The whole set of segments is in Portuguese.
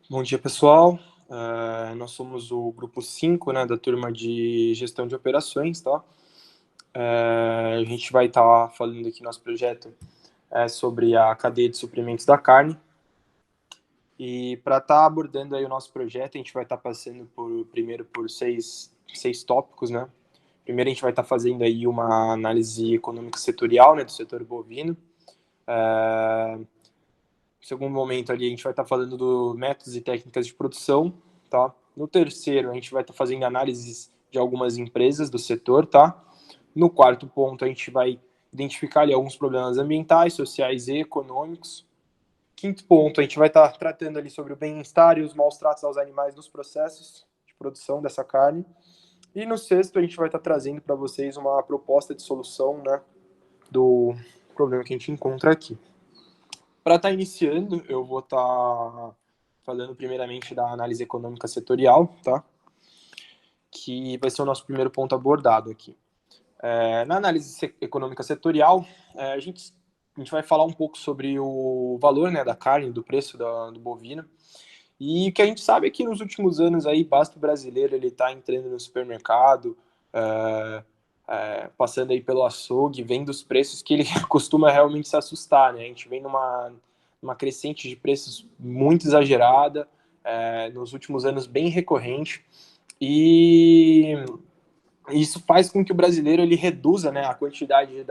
Bom dia, pessoal. Nós somos o grupo 5, né, da turma de gestão de operações, tá? A gente vai estar falando aqui nosso projeto sobre a cadeia de suprimentos da carne. E para estar abordando aí o nosso projeto, a gente vai estar passando primeiro por seis tópicos, né? Primeiro a gente vai estar fazendo aí uma análise econômica setorial, né, do setor bovino. No segundo momento ali a gente vai estar falando dos métodos e técnicas de produção, tá? No terceiro a gente vai estar fazendo análises de algumas empresas do setor, tá? No quarto ponto a gente vai identificar ali alguns problemas ambientais, sociais e econômicos. Quinto ponto, a gente vai estar tratando ali sobre o bem-estar e os maus tratos aos animais nos processos de produção dessa carne. E no sexto, a gente vai estar trazendo para vocês uma proposta de solução, né, do problema que a gente encontra aqui. Para estar iniciando, eu vou estar falando primeiramente da análise econômica setorial, tá? Que vai ser o nosso primeiro ponto abordado aqui. Na análise econômica setorial, a gente vai falar um pouco sobre o valor, né, da carne, do preço do bovino. E o que a gente sabe é que nos últimos anos aí, basta o brasileiro ele tá entrando no supermercado, passando aí pelo açougue, vendo os preços que ele costuma realmente se assustar, né? A gente vem numa crescente de preços muito exagerada, nos últimos anos bem recorrente, e isso faz com que o brasileiro ele reduza, né, a quantidade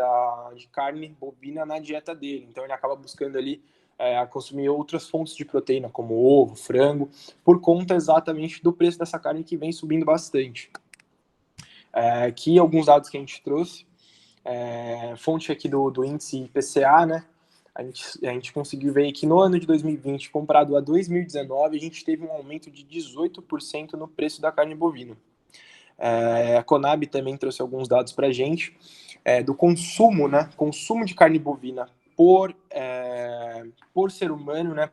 de carne bovina na dieta dele. Então ele acaba buscando ali a consumir outras fontes de proteína, como ovo, frango, por conta exatamente do preço dessa carne que vem subindo bastante. Aqui alguns dados que a gente trouxe, fonte aqui do índice IPCA, né? A gente conseguiu ver que no ano de 2020, comparado a 2019, a gente teve um aumento de 18% no preço da carne bovina. A Conab também trouxe alguns dados para a gente do consumo, né? Consumo de carne bovina por ser humano, né?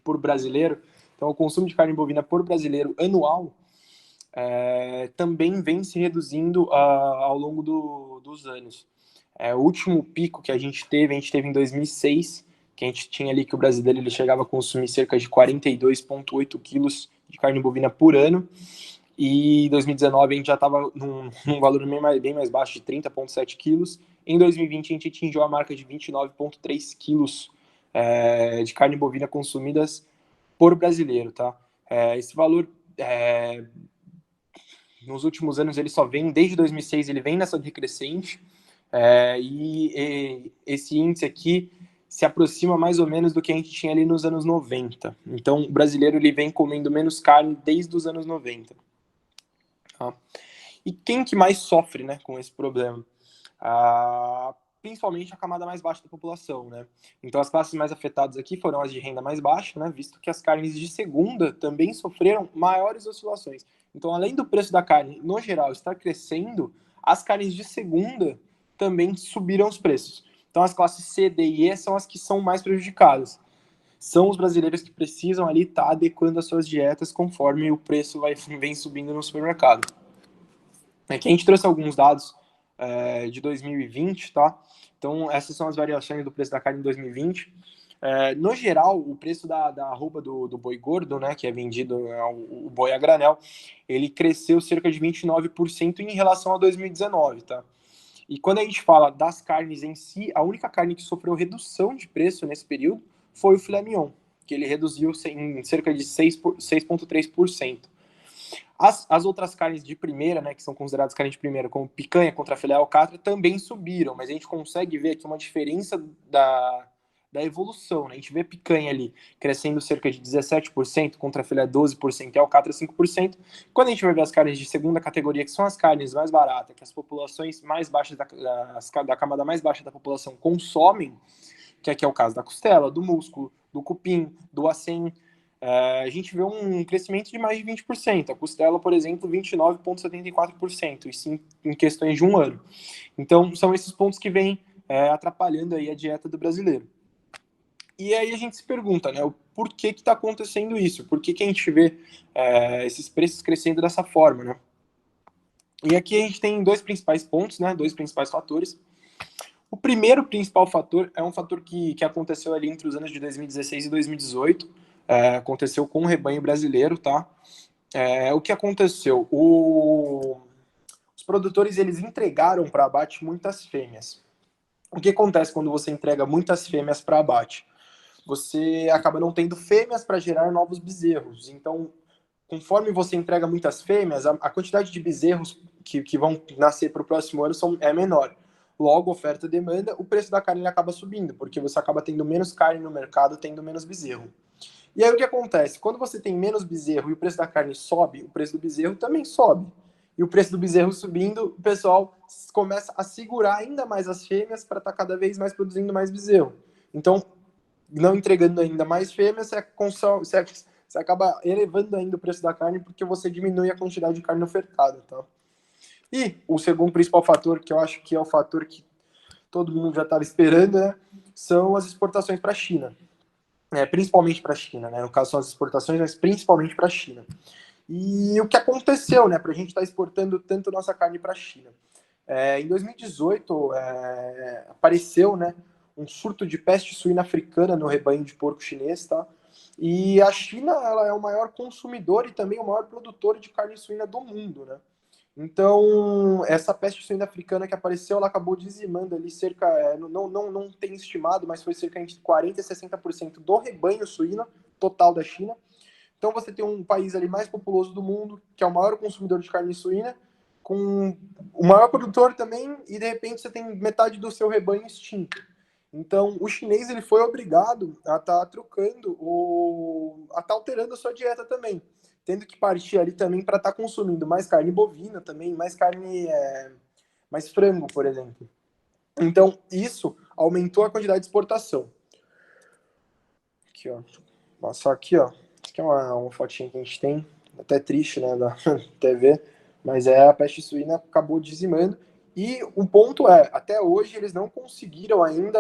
Por brasileiro. Então, o consumo de carne bovina por brasileiro anual também vem se reduzindo ao longo dos anos. O último pico que a gente teve em 2006, que a gente tinha ali que o brasileiro ele chegava a consumir cerca de 42,8 quilos de carne bovina por ano. E em 2019 a gente já estava num valor bem mais baixo, de 30,7 quilos. Em 2020 a gente atingiu a marca de 29,3 quilos de carne bovina consumidas por brasileiro, tá? Esse valor, nos últimos anos, ele só vem, desde 2006, ele vem nessa decrescente, e esse índice aqui se aproxima mais ou menos do que a gente tinha ali nos anos 90. Então, o brasileiro ele vem comendo menos carne desde os anos 90. Tá? E quem que mais sofre, né, com esse problema? Principalmente a camada mais baixa da população, né? Então as classes mais afetadas aqui foram as de renda mais baixa, né? Visto que as carnes de segunda também sofreram maiores oscilações. Então, além do preço da carne, no geral, estar crescendo, as carnes de segunda também subiram os preços. Então as classes C, D e E são as que são mais prejudicadas. São os brasileiros que precisam ali estar adequando as suas dietas conforme o preço vem subindo no supermercado. Aqui a gente trouxe alguns dados de 2020, tá? Então, essas são as variações do preço da carne em 2020. No geral, o preço da arroba do boi gordo, né, que é vendido o boi a granel, ele cresceu cerca de 29% em relação a 2019, tá? E quando a gente fala das carnes em si, a única carne que sofreu redução de preço nesse período foi o filé mignon, que ele reduziu em cerca de 6,3%. As outras carnes de primeira, né, que são consideradas carnes de primeira, como picanha, contrafilé e alcatra, também subiram, mas a gente consegue ver aqui uma diferença da evolução, né? A gente vê picanha ali crescendo cerca de 17%, contrafilé 12% e alcatra 5%. Quando a gente vai ver as carnes de segunda categoria, que são as carnes mais baratas, que as populações mais baixas da camada mais baixa da população consomem, que aqui é o caso da costela, do músculo, do cupim, do acém, a gente vê um crescimento de mais de 20%. A costela, por exemplo, 29,74%, isso em questões de um ano. Então, são esses pontos que vêm atrapalhando aí a dieta do brasileiro. E aí a gente se pergunta, né, o porquê que está acontecendo isso? Por que a gente vê esses preços crescendo dessa forma, né? E aqui a gente tem dois principais pontos, né, dois principais fatores. O primeiro principal fator é um fator que aconteceu ali entre os anos de 2016 e 2018, aconteceu com o rebanho brasileiro, tá? O que aconteceu? Os produtores, eles entregaram para abate muitas fêmeas. O que acontece quando você entrega muitas fêmeas para abate? Você acaba não tendo fêmeas para gerar novos bezerros. Então, conforme você entrega muitas fêmeas, a quantidade de bezerros que vão nascer para o próximo ano é menor. Logo, oferta e demanda, o preço da carne acaba subindo, porque você acaba tendo menos carne no mercado, tendo menos bezerro. E aí o que acontece? Quando você tem menos bezerro e o preço da carne sobe, o preço do bezerro também sobe. E o preço do bezerro subindo, o pessoal começa a segurar ainda mais as fêmeas para estar cada vez mais produzindo mais bezerro. Então, não entregando ainda mais fêmeas, você acaba elevando ainda o preço da carne porque você diminui a quantidade de carne ofertada, tá? E o segundo principal fator, que eu acho que é o fator que todo mundo já estava esperando, né, são as exportações para a China. Principalmente para a China, né? No caso são as exportações, mas principalmente para a China. E o que aconteceu, né, para a gente estar exportando tanto nossa carne para a China? Em 2018, apareceu, né, um surto de peste suína africana no rebanho de porco chinês, tá? E a China, ela é o maior consumidor e também o maior produtor de carne suína do mundo, né? Então, essa peste suína africana que apareceu, ela acabou dizimando ali cerca, não tem estimado, mas foi cerca de 40% a 60% do rebanho suíno total da China. Então, você tem um país ali mais populoso do mundo, que é o maior consumidor de carne suína, com o maior produtor também, e de repente você tem metade do seu rebanho extinto. Então, o chinês ele foi obrigado a estar trocando, a estar alterando a sua dieta também, tendo que partir ali também para estar consumindo mais carne bovina também, mais carne, mais frango, por exemplo. Então, isso aumentou a quantidade de exportação. Aqui, ó. Vou passar aqui, ó. Aqui é uma fotinha que a gente tem, até triste, né, da TV, mas a peste suína acabou dizimando. E o ponto até hoje eles não conseguiram ainda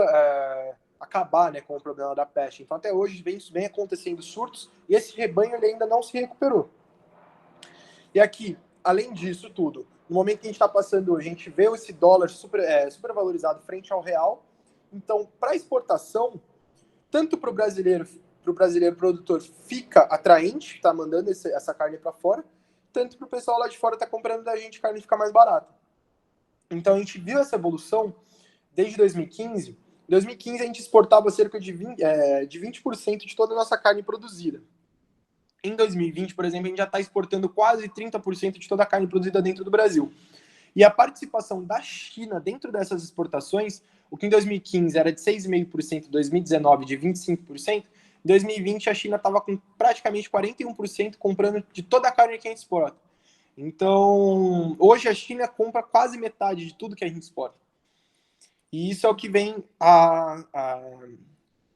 acabar, né, com o problema da peste. Então até hoje vem acontecendo surtos e esse rebanho ele ainda não se recuperou. E aqui, além disso tudo, no momento que a gente está passando hoje, a gente vê esse dólar super valorizado frente ao real. Então, para exportação, tanto para o brasileiro produtor fica atraente, tá mandando essa carne para fora, tanto para o pessoal lá de fora tá comprando da gente, a carne fica mais barata. Então a gente viu essa evolução desde 2015. Em 2015 a gente exportava cerca de 20% de toda a nossa carne produzida. Em 2020, por exemplo, a gente já está exportando quase 30% de toda a carne produzida dentro do Brasil. E a participação da China dentro dessas exportações, o que em 2015 era de 6,5%, em 2019 de 25%, em 2020 a China estava com praticamente 41% comprando de toda a carne que a gente exporta. Então, hoje a China compra quase metade de tudo que a gente exporta. E isso é o que vem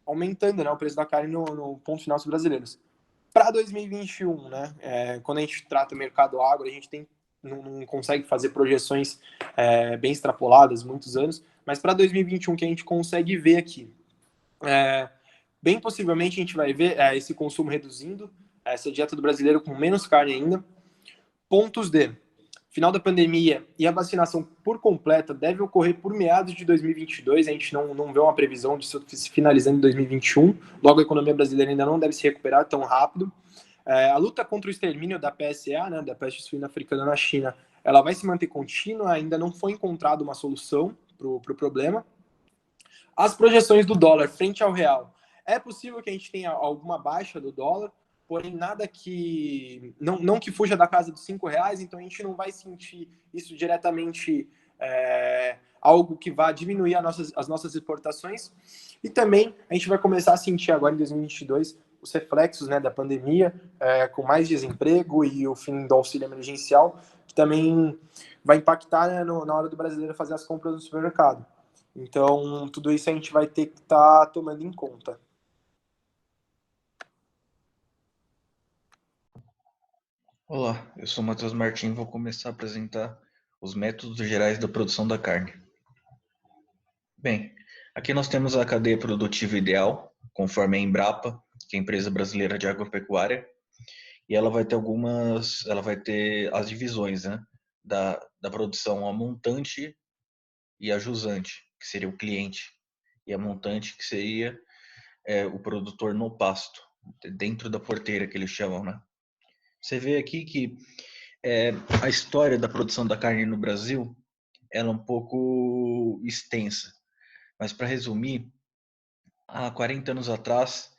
aumentando, né, o preço da carne no ponto final dos brasileiros. Para 2021, né, quando a gente trata o mercado agro, a gente não consegue fazer projeções bem extrapoladas, muitos anos, mas para 2021 que a gente consegue ver aqui, bem possivelmente a gente vai ver esse consumo reduzindo, essa dieta do brasileiro com menos carne ainda. Pontos de final da pandemia e a vacinação por completa deve ocorrer por meados de 2022. A gente não vê uma previsão disso se finalizando em 2021. Logo, a economia brasileira ainda não deve se recuperar tão rápido. A luta contra o extermínio da PSA, né, da peste suína africana na China, ela vai se manter contínua. Ainda não foi encontrada uma solução para o problema. As projeções do dólar frente ao real. É possível que a gente tenha alguma baixa do dólar, porém nada que não que fuja da casa dos R$ 5, então a gente não vai sentir isso diretamente algo que vá diminuir as nossas exportações. E também a gente vai começar a sentir agora em 2022 os reflexos, né, da pandemia, com mais desemprego e o fim do auxílio emergencial, que também vai impactar, né, na hora do brasileiro fazer as compras no supermercado. Então, tudo isso a gente vai ter que estar tomando em conta. Olá, eu sou Matheus Martins e vou começar a apresentar os métodos gerais da produção da carne. Bem, aqui nós temos a cadeia produtiva ideal, conforme a Embrapa, que é a empresa brasileira de agropecuária, e ela vai ter as divisões, né, da produção a montante e a jusante. que seria o cliente, e a montante, que seria o produtor no pasto, dentro da porteira, que eles chamam, né? Você vê aqui que a história da produção da carne no Brasil, ela é um pouco extensa, mas para resumir, há 40 anos atrás,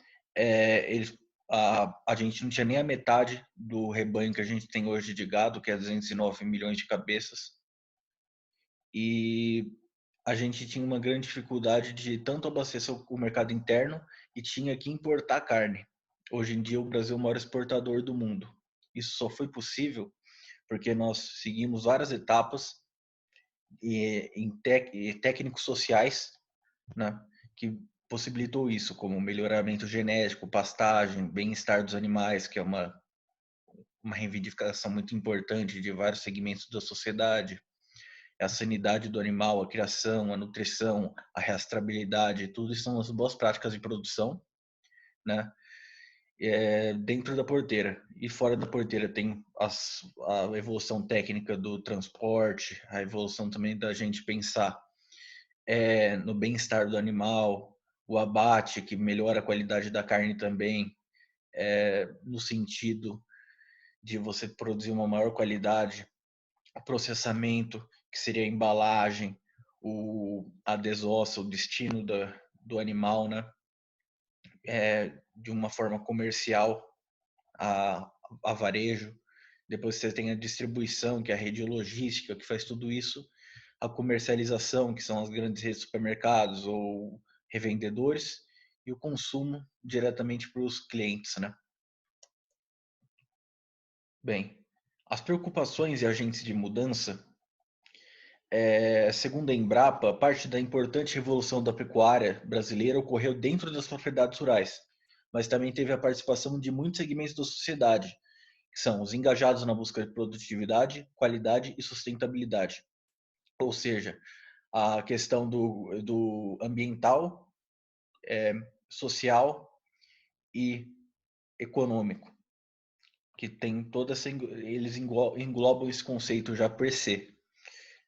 a gente não tinha nem a metade do rebanho que a gente tem hoje de gado, que é 209 milhões de cabeças, e a gente tinha uma grande dificuldade de tanto abastecer o mercado interno e tinha que importar carne. Hoje em dia, o Brasil é o maior exportador do mundo. Isso só foi possível porque nós seguimos várias etapas e técnicos sociais, né, que possibilitou isso, como melhoramento genético, pastagem, bem-estar dos animais, que é uma reivindicação muito importante de vários segmentos da sociedade, a sanidade do animal, a criação, a nutrição, a rastreabilidade, tudo isso são as boas práticas de produção, né? Dentro da porteira. E fora da porteira tem a evolução técnica do transporte, a evolução também da gente pensar no bem-estar do animal, o abate, que melhora a qualidade da carne também, no sentido de você produzir uma maior qualidade, o processamento, que seria a embalagem, a desossa, o destino do animal, né? De uma forma comercial a varejo. Depois você tem a distribuição, que é a rede logística, que faz tudo isso. A comercialização, que são as grandes redes de supermercados ou revendedores. E o consumo diretamente para os clientes, né? Bem, as preocupações e agentes de mudança, segundo a Embrapa, parte da importante revolução da pecuária brasileira ocorreu dentro das propriedades rurais, mas também teve a participação de muitos segmentos da sociedade, que são os engajados na busca de produtividade, qualidade e sustentabilidade. Ou seja, a questão do ambiental, social e econômico, que tem toda essa, eles englobam esse conceito já per se.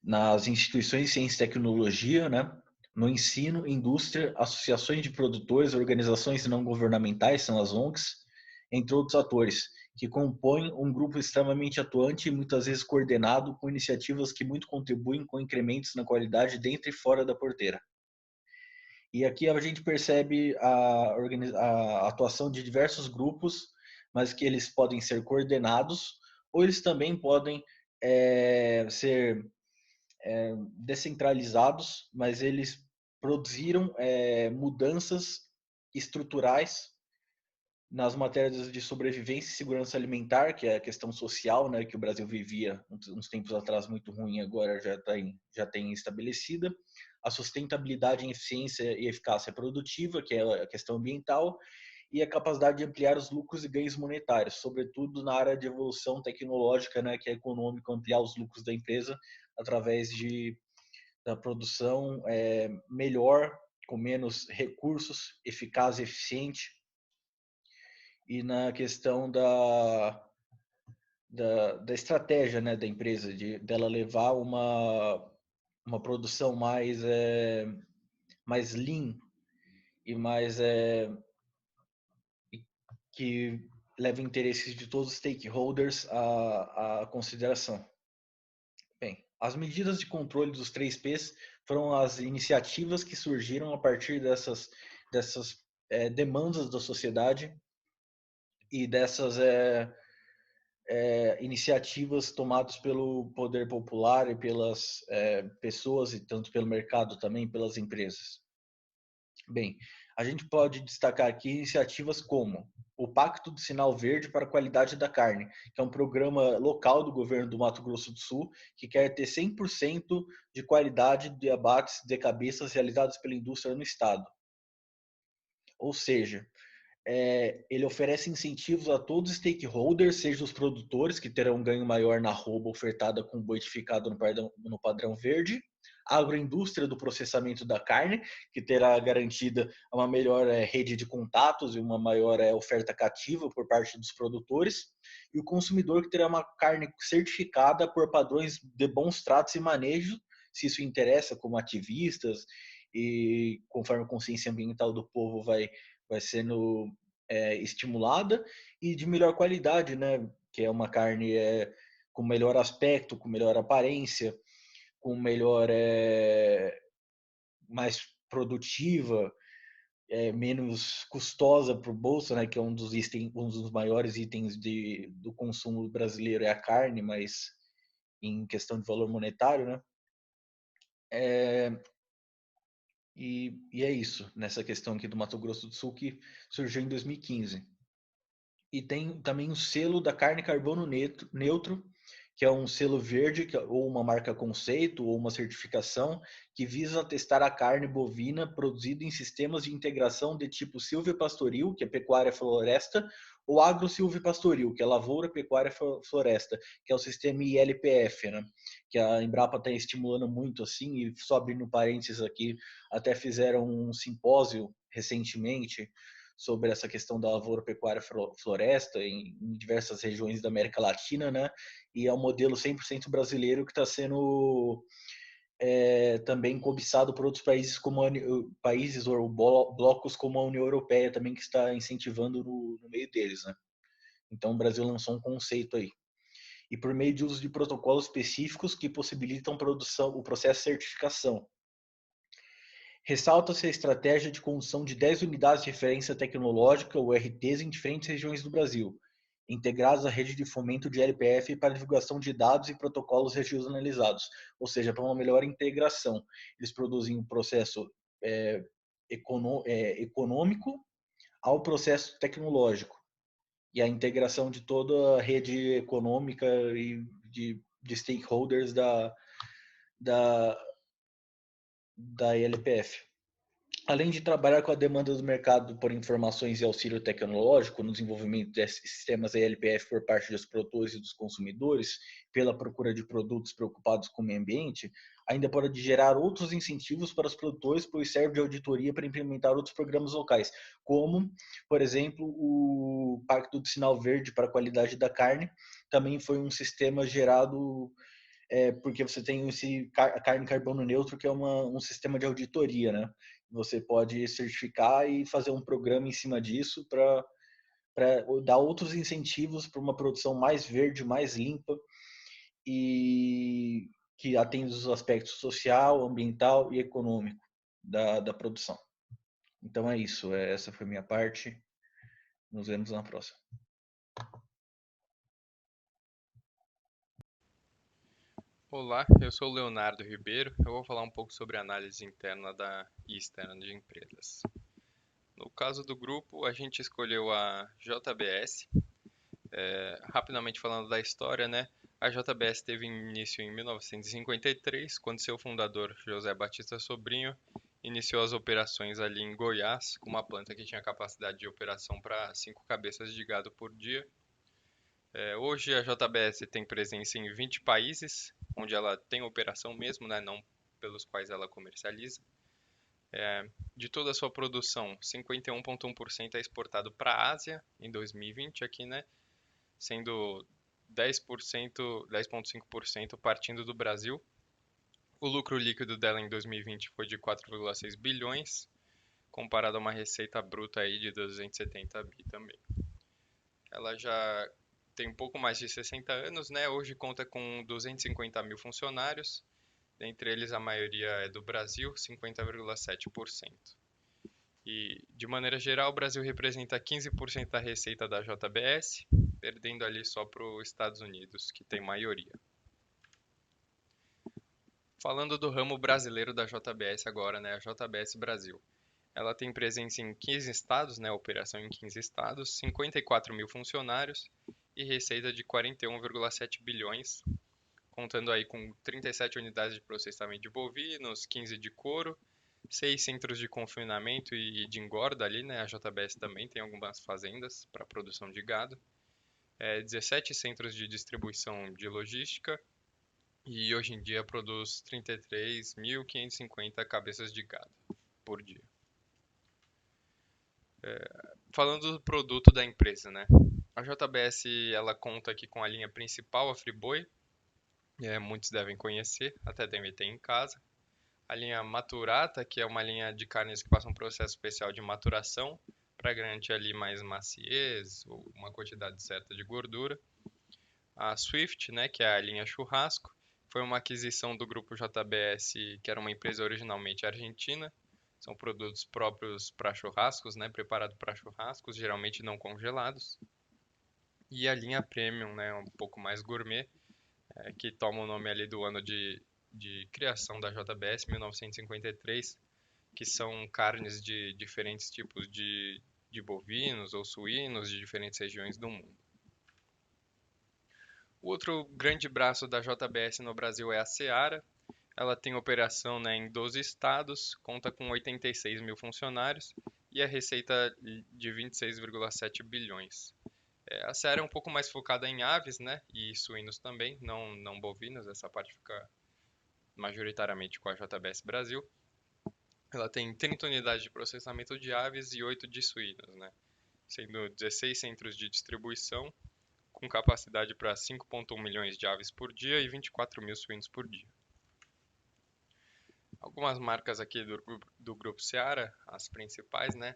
Nas instituições de ciência e tecnologia, né? No ensino, indústria, associações de produtores, organizações não governamentais, são as ONGs, entre outros atores, que compõem um grupo extremamente atuante e muitas vezes coordenado com iniciativas que muito contribuem com incrementos na qualidade dentro e fora da porteira. E aqui a gente percebe a atuação de diversos grupos, mas que eles podem ser coordenados ou eles também podem ser descentralizados, mas eles produziram mudanças estruturais nas matérias de sobrevivência e segurança alimentar, que é a questão social, né, que o Brasil vivia uns tempos atrás muito ruim, agora já tem estabelecida, a sustentabilidade em eficiência e eficácia produtiva, que é a questão ambiental, e a capacidade de ampliar os lucros e ganhos monetários, sobretudo na área de evolução tecnológica, né, que é econômico, ampliar os lucros da empresa através da produção melhor, com menos recursos, eficaz e eficiente, e na questão da estratégia, né, da empresa, dela levar uma produção mais lean e mais que leva interesses de todos os stakeholders à consideração. Bem, as medidas de controle dos 3Ps foram as iniciativas que surgiram a partir dessas demandas da sociedade e dessas iniciativas tomadas pelo poder popular e pelas pessoas, e tanto pelo mercado também, pelas empresas. Bem, a gente pode destacar aqui iniciativas como o Pacto do Sinal Verde para a Qualidade da Carne, que é um programa local do governo do Mato Grosso do Sul, que quer ter 100% de qualidade de abates de cabeças realizados pela indústria no estado. Ou seja, ele oferece incentivos a todos os stakeholders, seja os produtores, que terão um ganho maior na arroba ofertada com boitificado no padrão verde, a agroindústria do processamento da carne, que terá garantida uma melhor rede de contatos e uma maior oferta cativa por parte dos produtores, e o consumidor, que terá uma carne certificada por padrões de bons tratos e manejo, se isso interessa como ativistas e conforme a consciência ambiental do povo vai sendo estimulada, e de melhor qualidade, né? Que é uma carne com melhor aspecto, com melhor aparência, com melhor mais produtiva, menos custosa para o bolso, né? Que é um dos maiores itens do consumo brasileiro é a carne, mas em questão de valor monetário, né? E é isso, nessa questão aqui do Mato Grosso do Sul, que surgiu em 2015. E tem também o selo da carne carbono neutro, que é um selo verde, ou uma marca conceito, ou uma certificação, que visa testar a carne bovina produzida em sistemas de integração de tipo silvopastoril, que é pecuária floresta, ou agro-silvopastoril, que é lavoura, pecuária floresta, que é o sistema ILPF, né? Que a Embrapa está estimulando muito assim, e só abrindo parênteses aqui, até fizeram um simpósio recentemente sobre essa questão da lavoura pecuária floresta em diversas regiões da América Latina, né? E é um modelo 100% brasileiro que está sendo também cobiçado por outros países países ou blocos como a União Europeia também, que está incentivando no meio deles, né? Então o Brasil lançou um conceito aí. E por meio de uso de protocolos específicos que possibilitam o processo de certificação. Ressalta-se a estratégia de construção de 10 unidades de referência tecnológica, ou RTs, em diferentes regiões do Brasil, integradas à rede de fomento de LPF para divulgação de dados e protocolos regionalizados, ou seja, para uma melhor integração. Eles produzem um processo econômico ao processo tecnológico, e a integração de toda a rede econômica e de stakeholders da LPF. Além de trabalhar com a demanda do mercado por informações e auxílio tecnológico no desenvolvimento de sistemas ELPF por parte dos produtores e dos consumidores, pela procura de produtos preocupados com o meio ambiente, ainda pode gerar outros incentivos para os produtores, pois serve de auditoria para implementar outros programas locais, como, por exemplo, o Pacto do Sinal Verde para a Qualidade da Carne, também foi um sistema gerado porque você tem a carne carbono neutro, que é um sistema de auditoria, né? Você pode certificar e fazer um programa em cima disso para dar outros incentivos para uma produção mais verde, mais limpa e que atende os aspectos social, ambiental e econômico da produção. Então é isso, essa foi a minha parte. Nos vemos na próxima. Olá, eu sou o Leonardo Ribeiro. Eu vou falar um pouco sobre a análise interna e externa de empresas. No caso do grupo, a gente escolheu a JBS. Rapidamente falando da história, né? A JBS teve início em 1953, quando seu fundador, José Batista Sobrinho, iniciou as operações ali em Goiás, com uma planta que tinha capacidade de operação para 5 cabeças de gado por dia. Hoje a JBS tem presença em 20 países, onde ela tem operação mesmo, né, não pelos quais ela comercializa. De toda a sua produção, 51,1% é exportado para a Ásia em 2020 aqui, né, sendo 10,5% partindo do Brasil. O lucro líquido dela em 2020 foi de 4,6 bilhões, comparado a uma receita bruta aí de 270 bi também. Ela já tem um pouco mais de 60 anos, né? Hoje conta com 250 mil funcionários, dentre eles a maioria é do Brasil, 50,7%. E, de maneira geral, o Brasil representa 15% da receita da JBS, perdendo ali só para os Estados Unidos, que tem maioria. Falando do ramo brasileiro da JBS agora, né? A JBS Brasil. Ela tem presença em 15 estados, né? Operação em 15 estados, 54 mil funcionários e receita de 41,7 bilhões, contando aí com 37 unidades de processamento de bovinos, 15 de couro, 6 centros de confinamento e de engorda ali, né? A JBS também tem algumas fazendas para produção de gado, 17 centros de distribuição de logística e hoje em dia produz 33.550 cabeças de gado por dia. Falando do produto da empresa, né? A JBS ela conta aqui com a linha principal, a Friboi, Muitos devem conhecer, até devem ter em casa. A linha Maturata, que é uma linha de carnes que passa um processo especial de maturação para garantir ali mais maciez ou uma quantidade certa de gordura. A Swift, né, que é a linha churrasco, foi uma aquisição do grupo JBS, que era uma empresa originalmente argentina. São produtos próprios para churrascos, né, preparado para churrascos, geralmente não congelados. E a linha Premium, né, um pouco mais gourmet, que toma o nome ali do ano de criação da JBS, 1953, que são carnes de diferentes tipos de bovinos ou suínos de diferentes regiões do mundo. O outro grande braço da JBS no Brasil é a Seara. Ela tem operação, né, em 12 estados, conta com 86 mil funcionários e a receita de 26,7 bilhões. A Seara é um pouco mais focada em aves, né, e suínos também, não bovinos, essa parte fica majoritariamente com a JBS Brasil. Ela tem 30 unidades de processamento de aves e 8 de suínos, né, sendo 16 centros de distribuição, com capacidade para 5,1 milhões de aves por dia e 24 mil suínos por dia. Algumas marcas aqui do grupo Seara, as principais, né?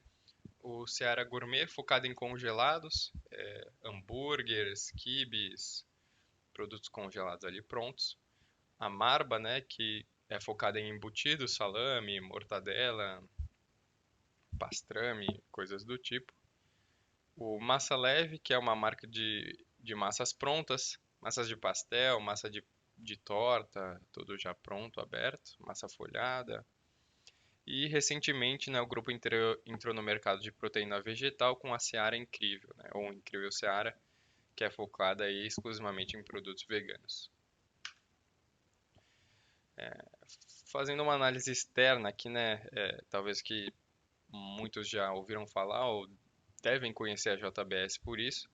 O Seara Gourmet, focado em congelados, hambúrgueres, quibes, produtos congelados ali prontos. A Marba, né, que é focada em embutidos, salame, mortadela, pastrame, coisas do tipo. O Massa Leve, que é uma marca de massas prontas, massas de pastel, massa de torta, tudo já pronto, aberto, massa folhada. E recentemente, né, o grupo entrou no mercado de proteína vegetal com a Seara Incrível, né, ou Incrível Seara, que é focada aí exclusivamente em produtos veganos. Fazendo uma análise externa aqui, né, talvez que muitos já ouviram falar ou devem conhecer a JBS por isso.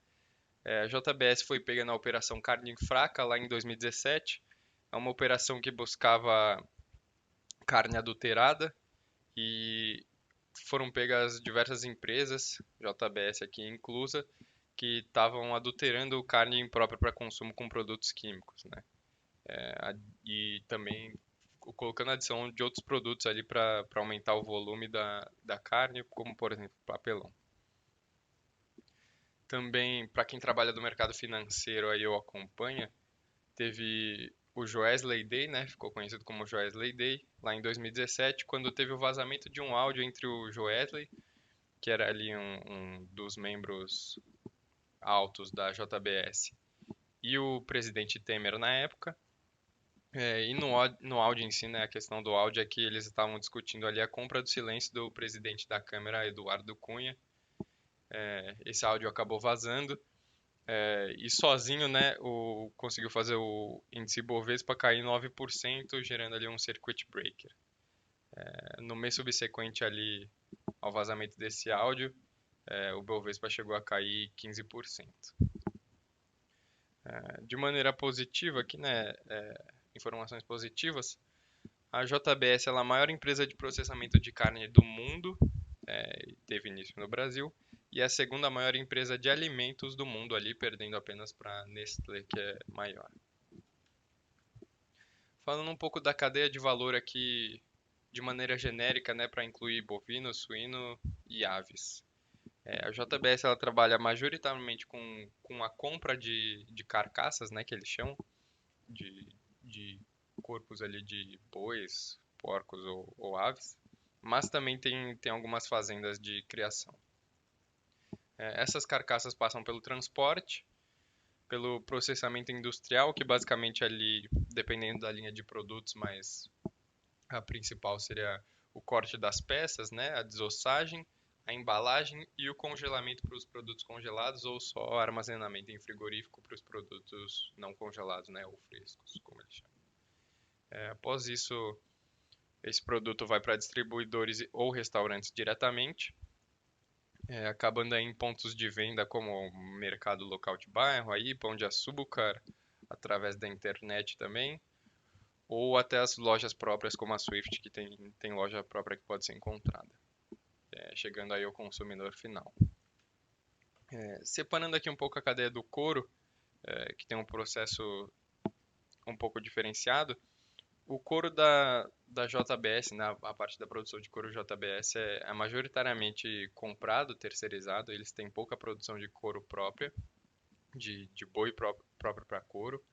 A JBS foi pega na Operação Carne Fraca lá em 2017. É uma operação que buscava carne adulterada e foram pegas diversas empresas, JBS aqui inclusa, que estavam adulterando carne imprópria para consumo com produtos químicos, né? E também colocando adição de outros produtos ali para aumentar o volume da carne, como por exemplo papelão. Também, para quem trabalha do mercado financeiro aí ou acompanha, teve o Joesley Day, né? Ficou conhecido como Joesley Day, lá em 2017, quando teve o vazamento de um áudio entre o Joesley, que era ali um dos membros altos da JBS, e o presidente Temer na época. E no áudio em si, né, a questão do áudio é que eles estavam discutindo ali a compra do silêncio do presidente da Câmara, Eduardo Cunha. Esse áudio acabou vazando. E sozinho, né, conseguiu fazer o índice Bovespa cair 9%, gerando ali um circuit breaker. No mês subsequente ali ao vazamento desse áudio, o Bovespa chegou a cair 15%. De maneira positiva aqui, né, informações positivas, a JBS é a maior empresa de processamento de carne do mundo, teve início no Brasil, e é a segunda maior empresa de alimentos do mundo ali, perdendo apenas para a Nestlé, que é maior. Falando um pouco da cadeia de valor aqui, de maneira genérica, né, para incluir bovino, suíno e aves. A JBS ela trabalha majoritariamente com a compra de carcaças, né, que eles chamam, de corpos ali de bois, porcos ou aves, mas também tem algumas fazendas de criação. Essas carcaças passam pelo transporte, pelo processamento industrial, que basicamente ali, dependendo da linha de produtos, mas a principal seria o corte das peças, né, a desossagem, a embalagem e o congelamento para os produtos congelados ou só armazenamento em frigorífico para os produtos não congelados, né, ou frescos, como eles chamam. Após isso, esse produto vai para distribuidores ou restaurantes diretamente, acabando aí em pontos de venda como o mercado local de bairro, aí, Pão de Açúcar, através da internet também, ou até as lojas próprias como a Swift, que tem loja própria que pode ser encontrada, chegando aí ao consumidor final. Separando aqui um pouco a cadeia do couro, que tem um processo um pouco diferenciado. O couro da JBS, né, a parte da produção de couro JBS é majoritariamente comprado, terceirizado. Eles têm pouca produção de couro própria, de boi próprio para couro.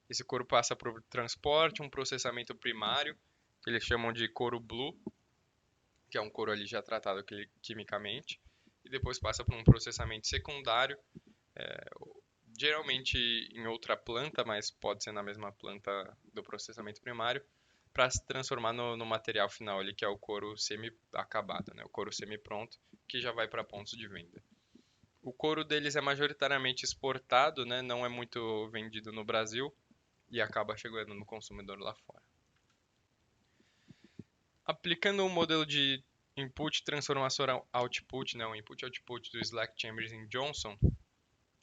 Esse couro passa por transporte, um processamento primário, que eles chamam de couro blue, que é um couro ali já tratado quimicamente, e depois passa por um processamento secundário, geralmente em outra planta, mas pode ser na mesma planta do processamento primário, para se transformar no material final ali, que é o couro semi-acabado, né? O couro semi-pronto, que já vai para pontos de venda. O couro deles é majoritariamente exportado, né? Não é muito vendido no Brasil e acaba chegando no consumidor lá fora. Aplicando um modelo de input, transformação, output, né? O input-output do Slack Chambers e Johnson,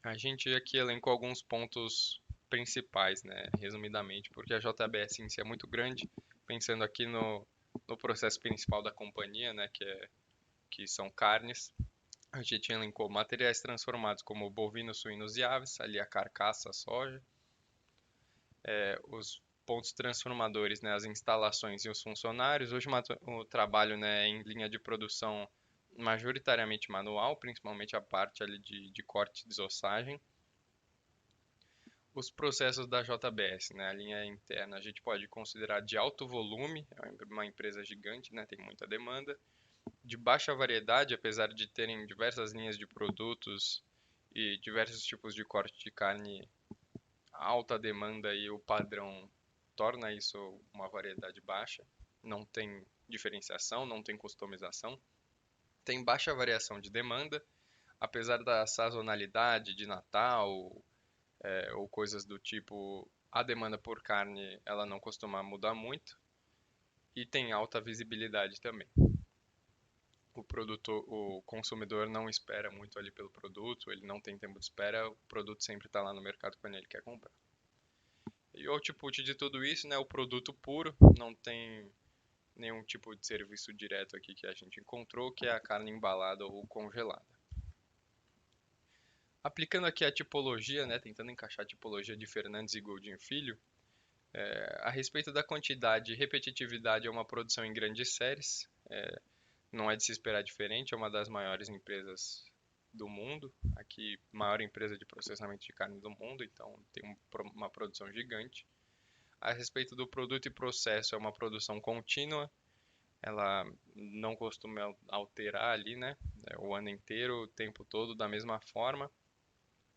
a gente aqui elencou alguns pontos principais, né? Resumidamente, porque a JBS em si é muito grande, pensando aqui no processo principal da companhia, né? Que são carnes. A gente elencou materiais transformados como bovinos, suínos e aves, ali a carcaça, a soja. Os pontos transformadores, né, as instalações e os funcionários. Hoje o trabalho, né, em linha de produção majoritariamente manual, principalmente a parte ali de corte e desossagem. Os processos da JBS, né, a linha interna, a gente pode considerar de alto volume, é uma empresa gigante, né, tem muita demanda, de baixa variedade, apesar de terem diversas linhas de produtos e diversos tipos de corte de carne, alta demanda e o padrão torna isso uma variedade baixa. Não tem diferenciação, não tem customização. Tem baixa variação de demanda, apesar da sazonalidade de Natal, ou coisas do tipo, a demanda por carne ela não costuma mudar muito. E tem alta visibilidade também. O consumidor não espera muito ali pelo produto, ele não tem tempo de espera, o produto sempre está lá no mercado quando ele quer comprar. E o output de tudo isso, né, o produto puro, não tem nenhum tipo de serviço direto aqui que a gente encontrou, que é a carne embalada ou congelada. Aplicando aqui a tipologia, né, tentando encaixar a tipologia de Fernandes e Goldin Filho, a respeito da quantidade e repetitividade é uma produção em grandes séries, não é de se esperar diferente, é uma das maiores empresas do mundo, aqui maior empresa de processamento de carne do mundo, então tem uma produção gigante. A respeito do produto e processo, é uma produção contínua, ela não costuma alterar ali, né, o ano inteiro, o tempo todo da mesma forma.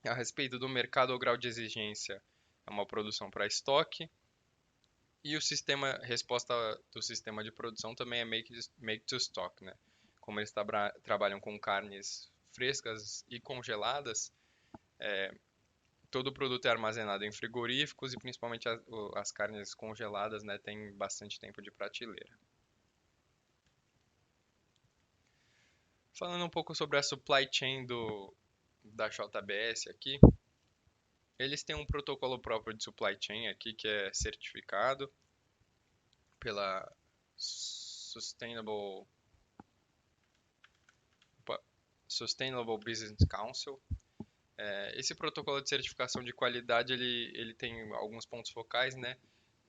A respeito do mercado ou grau de exigência, é uma produção para estoque. E o resposta do sistema de produção também é make to stock, né? Como eles trabalham com carnes frescas e congeladas, todo o produto é armazenado em frigoríficos e principalmente as carnes congeladas, né, tem bastante tempo de prateleira. Falando um pouco sobre a supply chain da JBS aqui, eles têm um protocolo próprio de supply chain aqui que é certificado pela Sustainable Business Council. Esse protocolo de certificação de qualidade ele tem alguns pontos focais, né?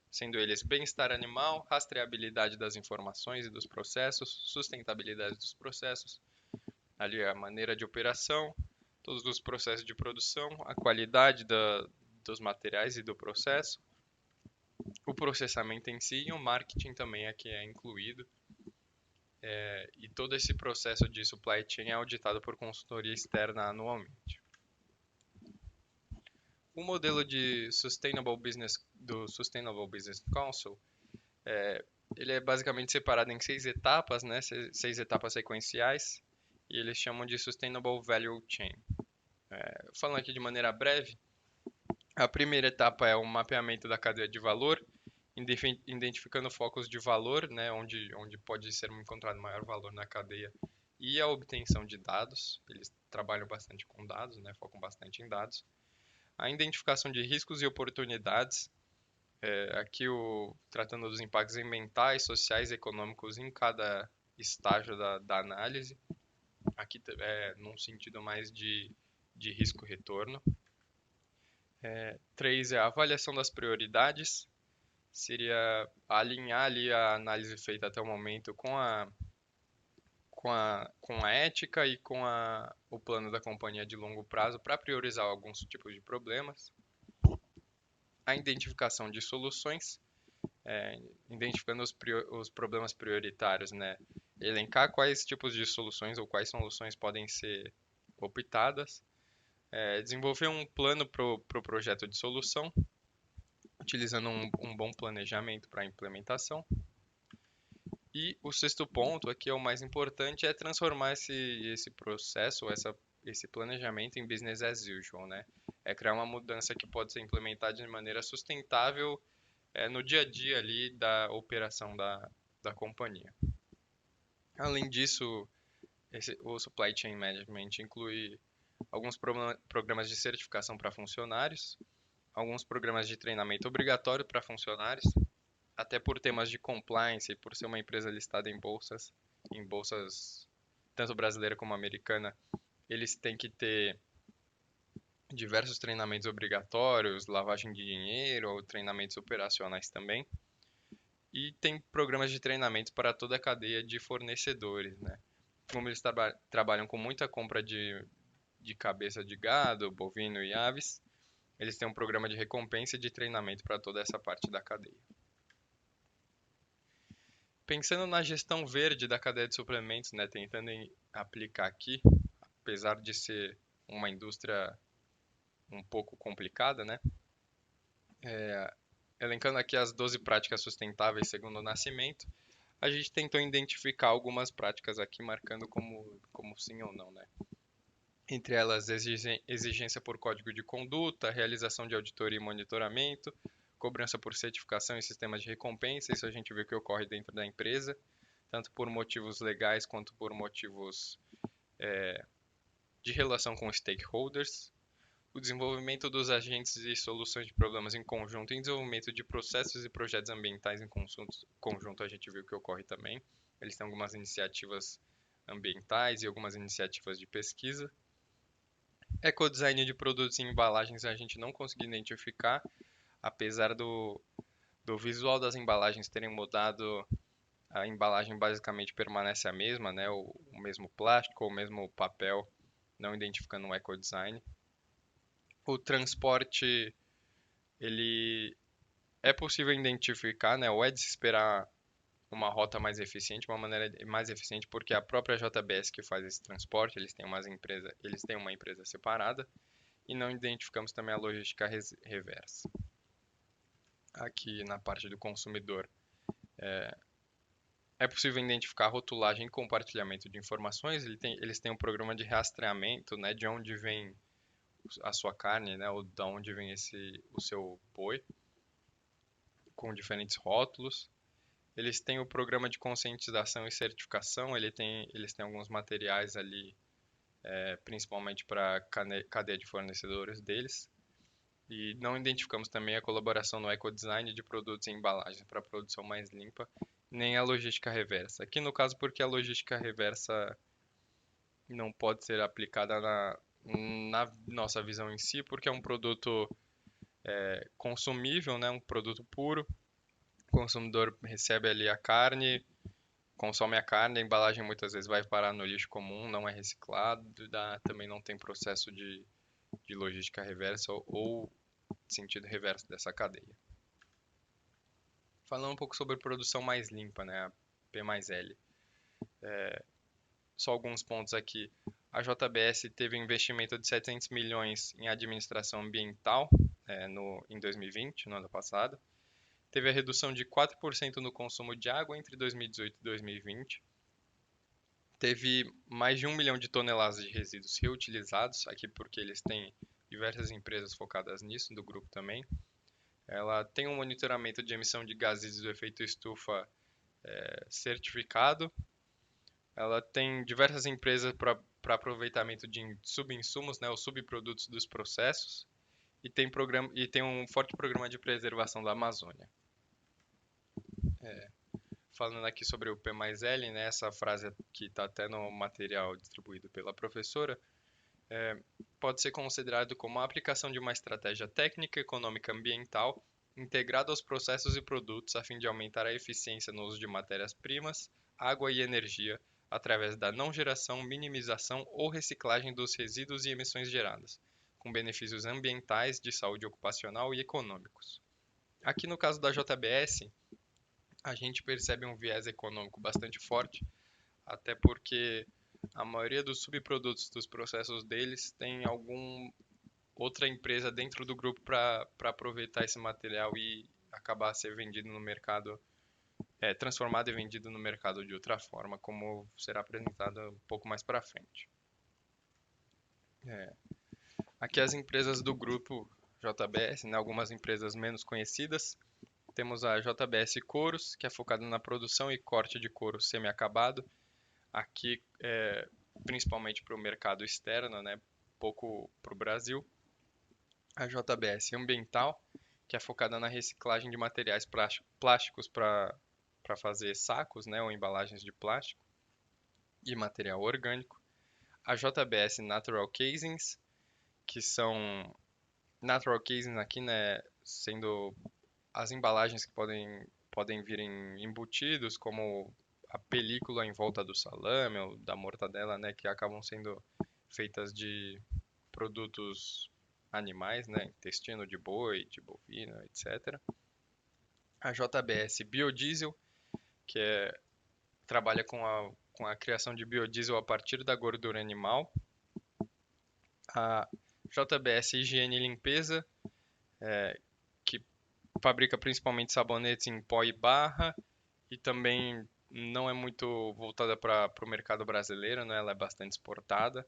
Sendo eles bem-estar animal, rastreabilidade das informações e dos processos, sustentabilidade dos processos, ali a maneira de operação, todos os processos de produção, a qualidade dos materiais e do processo, o processamento em si e o marketing também aqui é incluído. E todo esse processo de supply chain é auditado por consultoria externa anualmente. O modelo do Sustainable Business Council, ele é basicamente separado em 6 etapas, né? 6 etapas sequenciais, e eles chamam de Sustainable Value Chain. Falando aqui de maneira breve, a primeira etapa é o mapeamento da cadeia de valor, identificando focos de valor, né? Onde pode ser encontrado maior valor na cadeia, e a obtenção de dados. Eles trabalham bastante com dados, né? Focam bastante em dados. A identificação de riscos e oportunidades, aqui tratando dos impactos ambientais, sociais e econômicos em cada estágio da análise, aqui num sentido mais de risco-retorno. 3 é a avaliação das prioridades, seria alinhar ali a análise feita até o momento com a ética e o plano da companhia de longo prazo para priorizar alguns tipos de problemas. A identificação de soluções, identificando os problemas prioritários, né? Elencar quais tipos de soluções ou quais soluções podem ser optadas. Desenvolver um plano para o projeto de solução, utilizando um bom planejamento para a implementação. E o sexto ponto, aqui é o mais importante, é transformar esse processo, esse planejamento em business as usual, né? É criar uma mudança que pode ser implementada de maneira sustentável no dia a dia ali da operação da companhia. Além disso, o Supply Chain Management inclui alguns programas de certificação para funcionários, alguns programas de treinamento obrigatório para funcionários, até por temas de compliance e por ser uma empresa listada em bolsas tanto brasileira como americana, eles têm que ter diversos treinamentos obrigatórios, lavagem de dinheiro ou treinamentos operacionais também. E tem programas de treinamento para toda a cadeia de fornecedores, né? Como eles trabalham com muita compra de cabeça de gado, bovino e aves, eles têm um programa de recompensa e de treinamento para toda essa parte da cadeia. Pensando na gestão verde da cadeia de suplementos, né, tentando aplicar aqui, apesar de ser uma indústria um pouco complicada, né, elencando aqui as 12 práticas sustentáveis segundo o Nascimento, a gente tentou identificar algumas práticas aqui, marcando como sim ou não, né. Entre elas, exigência por código de conduta, realização de auditoria e monitoramento, cobrança por certificação e sistemas de recompensa, isso a gente vê que ocorre dentro da empresa, tanto por motivos legais quanto por motivos de relação com stakeholders, o desenvolvimento dos agentes e soluções de problemas em conjunto, e desenvolvimento de processos e projetos ambientais em conjunto a gente viu que ocorre também. Eles têm algumas iniciativas ambientais e algumas iniciativas de pesquisa. Ecodesign de produtos e embalagens a gente não conseguiu identificar, apesar do visual das embalagens terem mudado. A embalagem basicamente permanece a mesma, né? O mesmo plástico, o mesmo papel, não identificando um ecodesign. O transporte, ele é possível identificar, né? Ou é de se esperar uma rota mais eficiente, uma maneira mais eficiente, porque a própria JBS que faz esse transporte, eles têm uma empresa separada, e não identificamos também a logística reversa. Aqui na parte do consumidor, é possível identificar rotulagem e compartilhamento de informações. Eles têm um programa de rastreamento, né, de onde vem a sua carne, né, ou de onde vem o seu boi, com diferentes rótulos. Eles têm o programa de conscientização e certificação. Eles têm alguns materiais ali, principalmente para a cadeia de fornecedores deles. E não identificamos também a colaboração no ecodesign de produtos e embalagens para produção mais limpa, nem a logística reversa. Aqui no caso, porque a logística reversa não pode ser aplicada na nossa visão em si, porque é um produto consumível, né? Um produto puro. O consumidor recebe ali a carne, consome a carne, a embalagem muitas vezes vai parar no lixo comum, não é reciclado, também não tem processo de logística reversa ou sentido reverso dessa cadeia. Falando um pouco sobre produção mais limpa, né, a P mais L. Só alguns pontos aqui. A JBS teve um investimento de 700 milhões em administração ambiental em 2020, no ano passado. Teve a redução de 4% no consumo de água entre 2018 e 2020. Teve mais de 1 milhão de toneladas de resíduos reutilizados, aqui porque eles têm diversas empresas focadas nisso, do grupo também. Ela tem um monitoramento de emissão de gases do efeito estufa certificado. Ela tem diversas empresas para aproveitamento de subinsumos, né, os subprodutos dos processos, e tem um forte programa de preservação da Amazônia. Falando aqui sobre o P mais L, né, essa frase que está até no material distribuído pela professora, pode ser considerado como a aplicação de uma estratégia técnica, econômica e ambiental integrada aos processos e produtos a fim de aumentar a eficiência no uso de matérias-primas, água e energia, através da não geração, minimização ou reciclagem dos resíduos e emissões geradas, com benefícios ambientais, de saúde ocupacional e econômicos. Aqui no caso da JBS, a gente percebe um viés econômico bastante forte, até porque a maioria dos subprodutos dos processos deles tem algum outra empresa dentro do grupo para aproveitar esse material e acabar ser vendido no mercado, transformado e vendido no mercado de outra forma, como será apresentado um pouco mais para frente. Aqui as empresas do grupo JBS, né, algumas empresas menos conhecidas. Temos a JBS Couros, que é focada na produção e corte de couro semi-acabado. Aqui, principalmente para o mercado externo, né, pouco para o Brasil. A JBS Ambiental, que é focada na reciclagem de materiais plásticos para fazer sacos, né, ou embalagens de plástico e material orgânico. A JBS Natural Casings, que são Natural Casings aqui, né, sendo as embalagens que podem vir em embutidos, como a película em volta do salame ou da mortadela, né, que acabam sendo feitas de produtos animais, né, intestino de boi, de bovino, etc. A JBS Biodiesel, que trabalha com a criação de biodiesel a partir da gordura animal. A JBS Higiene e Limpeza, que fabrica principalmente sabonetes em pó e barra, e também não é muito voltada para o mercado brasileiro, né? Ela é bastante exportada.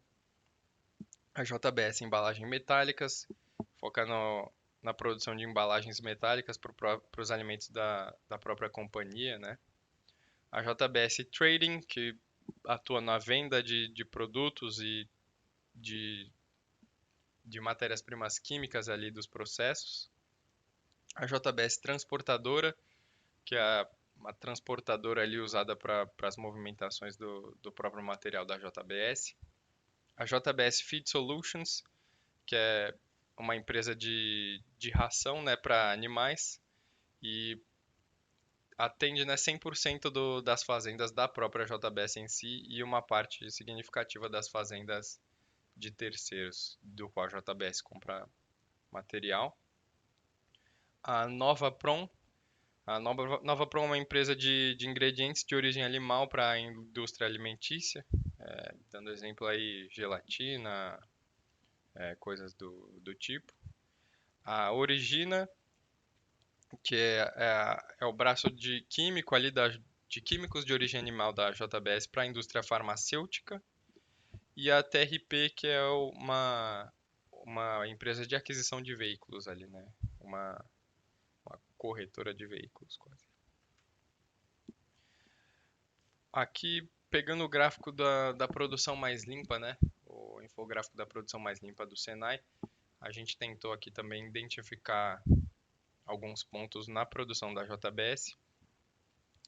A JBS Embalagens Metálicas, foca na produção de embalagens metálicas para os alimentos da própria companhia, né? A JBS Trading, que atua na venda de produtos e de matérias-primas químicas ali dos processos. A JBS Transportadora, que é uma transportadora ali usada para as movimentações do próprio material da JBS. A JBS Feed Solutions, que é uma empresa de ração, né, para animais e atende, né, 100% das fazendas da própria JBS em si e uma parte significativa das fazendas de terceiros, do qual a JBS compra material. A Nova Prom. A Nova Prom é uma empresa de ingredientes de origem animal para a indústria alimentícia, dando exemplo aí gelatina, coisas do tipo. A Origina, que é o braço de químico ali de químicos de origem animal da JBS para a indústria farmacêutica. E a TRP, que é uma empresa de aquisição de veículos ali, né? Uma corretora de veículos, quase. Aqui, pegando o gráfico da produção mais limpa, né? O infográfico da produção mais limpa do Senai, a gente tentou aqui também identificar alguns pontos na produção da JBS.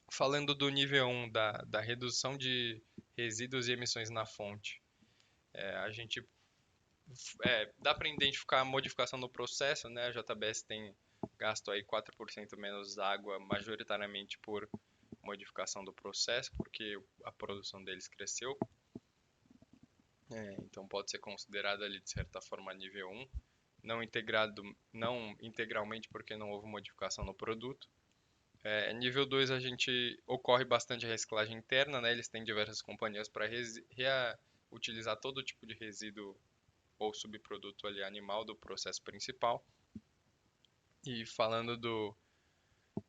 Falando do nível 1 da redução de resíduos e emissões na fonte, a gente dá para identificar a modificação no processo, né? A JBS tem gasto aí 4% menos água, majoritariamente por modificação do processo, porque a produção deles cresceu. Então pode ser considerado ali de certa forma nível 1, não integralmente porque não houve modificação no produto. Nível 2 a gente ocorre bastante a reciclagem interna, né? Eles têm diversas companhias para reutilizar todo tipo de resíduo ou subproduto ali animal do processo principal. E falando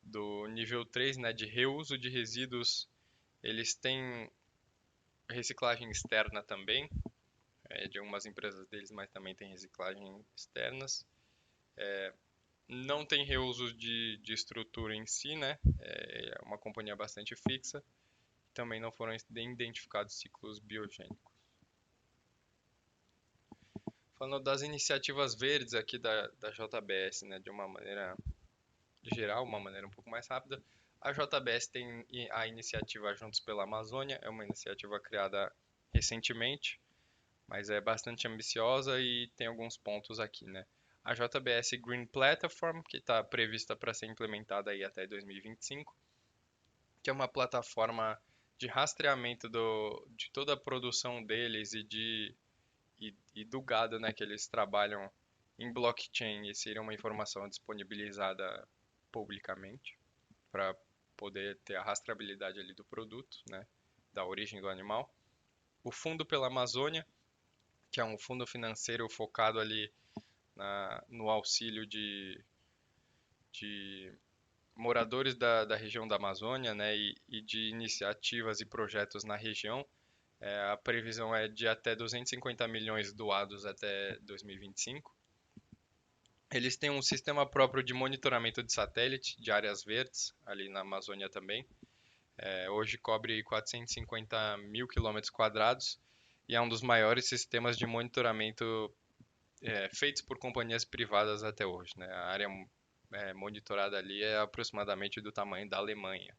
do nível 3, né, de reuso de resíduos, eles têm reciclagem externa também, de algumas empresas deles, mas também tem reciclagem externas. Não tem reuso de estrutura em si, né? É uma companhia bastante fixa. Também não foram identificados ciclos biogênicos. Falando das iniciativas verdes aqui da JBS, né, de uma maneira geral, uma maneira um pouco mais rápida, a JBS tem a iniciativa Juntos pela Amazônia, é uma iniciativa criada recentemente. mas é bastante ambiciosa e tem alguns pontos aqui, né? A JBS Green Platform, que está prevista para ser implementada aí até 2025, que é uma plataforma de rastreamento de toda a produção deles e do gado, né, que eles trabalham em blockchain, e seria uma informação disponibilizada publicamente para poder ter a rastreabilidade ali do produto, né, da origem do animal. O Fundo pela Amazônia, que é um fundo financeiro focado ali no auxílio de moradores da região da Amazônia, né, e de iniciativas e projetos na região. A previsão é de até 250 milhões doados até 2025. Eles têm um sistema próprio de monitoramento de satélite de áreas verdes, ali na Amazônia também. Hoje cobre 450 mil quilômetros quadrados e é um dos maiores sistemas de monitoramento feitos por companhias privadas até hoje, né? A área monitorada ali é aproximadamente do tamanho da Alemanha.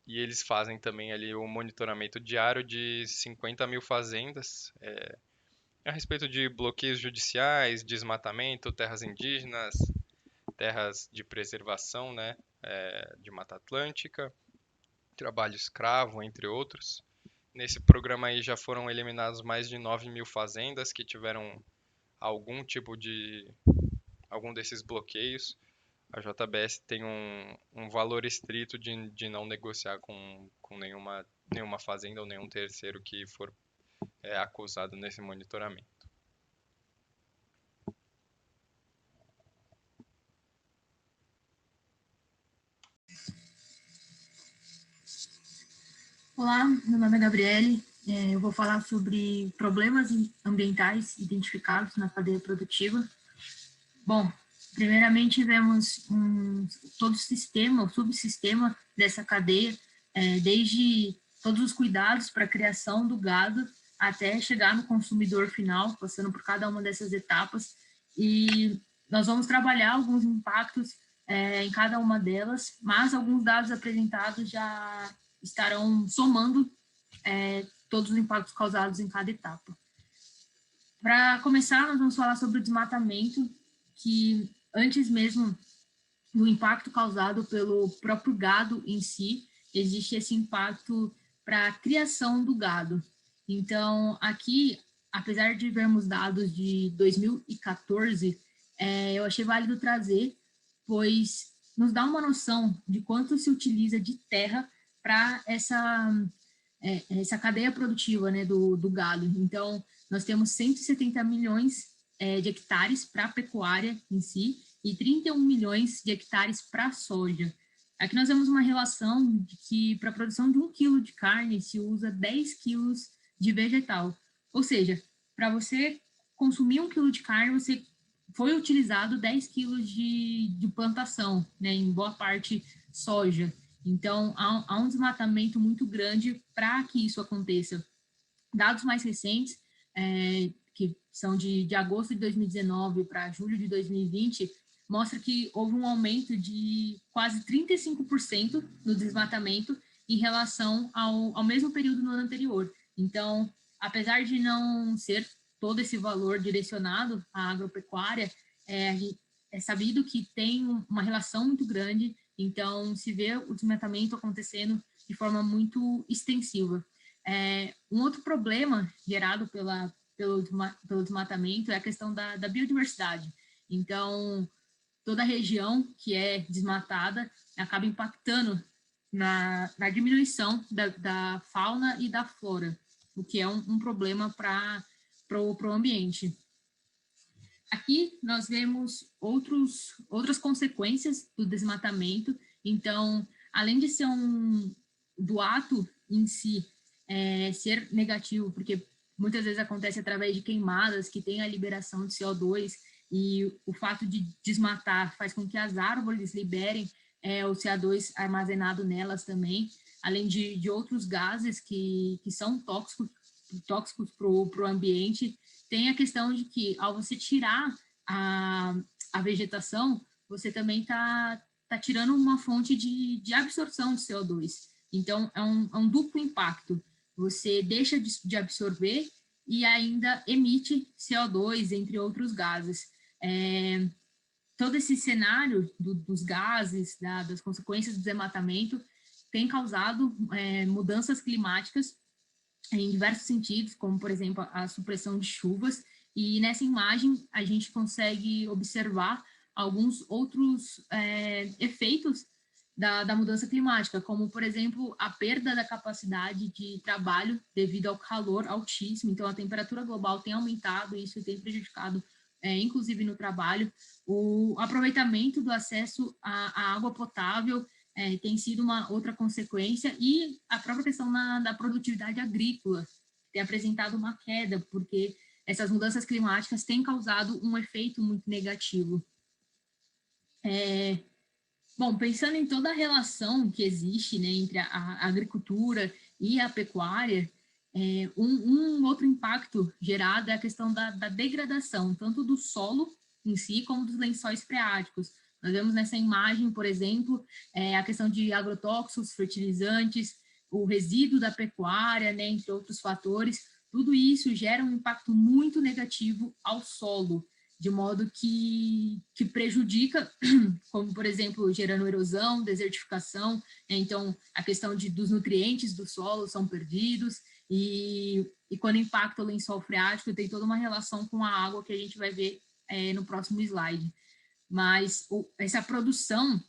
E eles fazem também ali o monitoramento diário de 50 mil fazendas, a respeito de bloqueios judiciais, desmatamento, terras indígenas, terras de preservação, né, de Mata Atlântica, trabalho escravo, entre outros. Nesse programa aí já foram eliminados mais de 9 mil fazendas que tiveram algum tipo algum desses bloqueios. A JBS tem um valor estrito de não negociar com nenhuma fazenda ou nenhum terceiro que for acusado nesse monitoramento. Olá, meu nome é Gabriele. Eu vou falar sobre problemas ambientais identificados na cadeia produtiva. Bom, primeiramente vemos todo o sistema, o subsistema dessa cadeia, desde todos os cuidados para a criação do gado até chegar no consumidor final, passando por cada uma dessas etapas. E nós vamos trabalhar alguns impactos em cada uma delas, mas alguns dados apresentados já estarão somando todos os impactos causados em cada etapa. Para começar, nós vamos falar sobre o desmatamento, que antes mesmo do impacto causado pelo próprio gado em si, existe esse impacto para a criação do gado. Então, aqui, apesar de vermos dados de 2014, eu achei válido trazer, pois nos dá uma noção de quanto se utiliza de terra para essa cadeia produtiva, né, do gado. Então, nós temos 170 milhões de hectares para a pecuária em si e 31 milhões de hectares para a soja. Aqui nós temos uma relação de que para a produção de 1 quilo de carne se usa 10 quilos de vegetal. Ou seja, para você consumir 1 quilo de carne, foi utilizado 10 quilos de plantação, né, em boa parte soja. Então, há um desmatamento muito grande para que isso aconteça. Dados mais recentes, que são de agosto de 2019 para julho de 2020, mostra que houve um aumento de quase 35% no desmatamento em relação ao mesmo período no ano anterior. Então, apesar de não ser todo esse valor direcionado à agropecuária, é sabido que tem uma relação muito grande, então se vê o desmatamento acontecendo de forma muito extensiva. Um outro problema gerado pelo desmatamento é a questão da biodiversidade. Então, toda a região que é desmatada acaba impactando na diminuição da fauna e da flora, o que é um problema para o ambiente. Aqui nós vemos outras consequências do desmatamento. Então, além de ser do ato em si ser negativo, porque muitas vezes acontece através de queimadas que tem a liberação de CO2, e o fato de desmatar faz com que as árvores liberem o CO2 armazenado nelas também, além de outros gases que são tóxicos para o ambiente. Tem a questão de que, ao você tirar a vegetação, você também está tirando uma fonte de absorção de CO2. Então, é um duplo impacto. Você deixa de absorver e ainda emite CO2, entre outros gases. Todo esse cenário dos gases, das consequências do desmatamento, tem causado mudanças climáticas em diversos sentidos, como, por exemplo, a supressão de chuvas, e nessa imagem a gente consegue observar alguns outros efeitos da mudança climática, como, por exemplo, a perda da capacidade de trabalho devido ao calor altíssimo. Então, a temperatura global tem aumentado e isso tem prejudicado, inclusive no trabalho. O aproveitamento do acesso à água potável tem sido uma outra consequência, e a própria questão da produtividade agrícola tem apresentado uma queda, porque essas mudanças climáticas têm causado um efeito muito negativo. Bom, pensando em toda a relação que existe, né, entre a agricultura e a pecuária, um outro impacto gerado é a questão da degradação, tanto do solo em si, como dos lençóis freáticos. Nós vemos nessa imagem, por exemplo, a questão de agrotóxicos, fertilizantes, o resíduo da pecuária, né, entre outros fatores. Tudo isso gera um impacto muito negativo ao solo, de modo que prejudica, como, por exemplo, gerando erosão, desertificação. Então, a questão dos nutrientes do solo são perdidos, e quando impacta o lençol freático, tem toda uma relação com a água que a gente vai ver no próximo slide. Mas essa produção,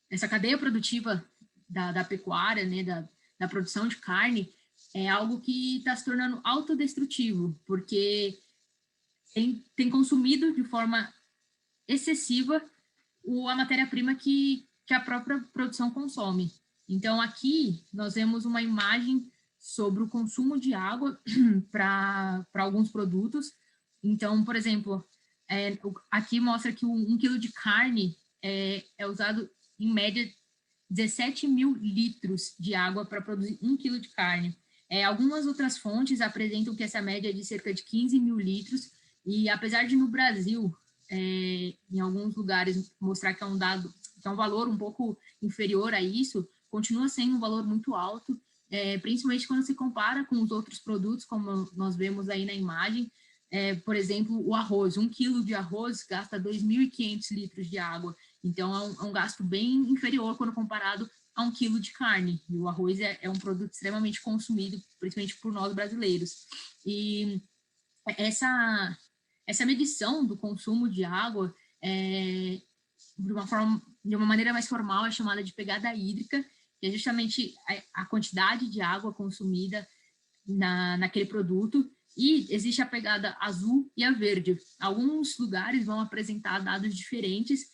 essa cadeia produtiva da pecuária, né, da produção de carne, é algo que está se tornando autodestrutivo, porque tem consumido de forma excessiva a matéria-prima que a própria produção consome. Então, aqui nós vemos uma imagem sobre o consumo de água para alguns produtos. Então, por exemplo, aqui mostra que 1 quilo de carne é usado, em média, 17 mil litros de água para produzir 1 quilo de carne. Algumas outras fontes apresentam que essa média é de cerca de 15 mil litros, e apesar de no Brasil, em alguns lugares, mostrar que é um valor um pouco inferior a isso, continua sendo um valor muito alto, principalmente quando se compara com os outros produtos, como nós vemos aí na imagem. Por exemplo, o arroz. 1 quilo de arroz gasta 2.500 litros de água. Então, é um gasto bem inferior quando comparado a 1 quilo de carne. E o arroz é um produto extremamente consumido, principalmente por nós brasileiros. E essa medição do consumo de água, de uma maneira mais formal, é chamada de pegada hídrica, que é justamente a quantidade de água consumida naquele produto. E existe a pegada azul e a verde. Alguns lugares vão apresentar dados diferentes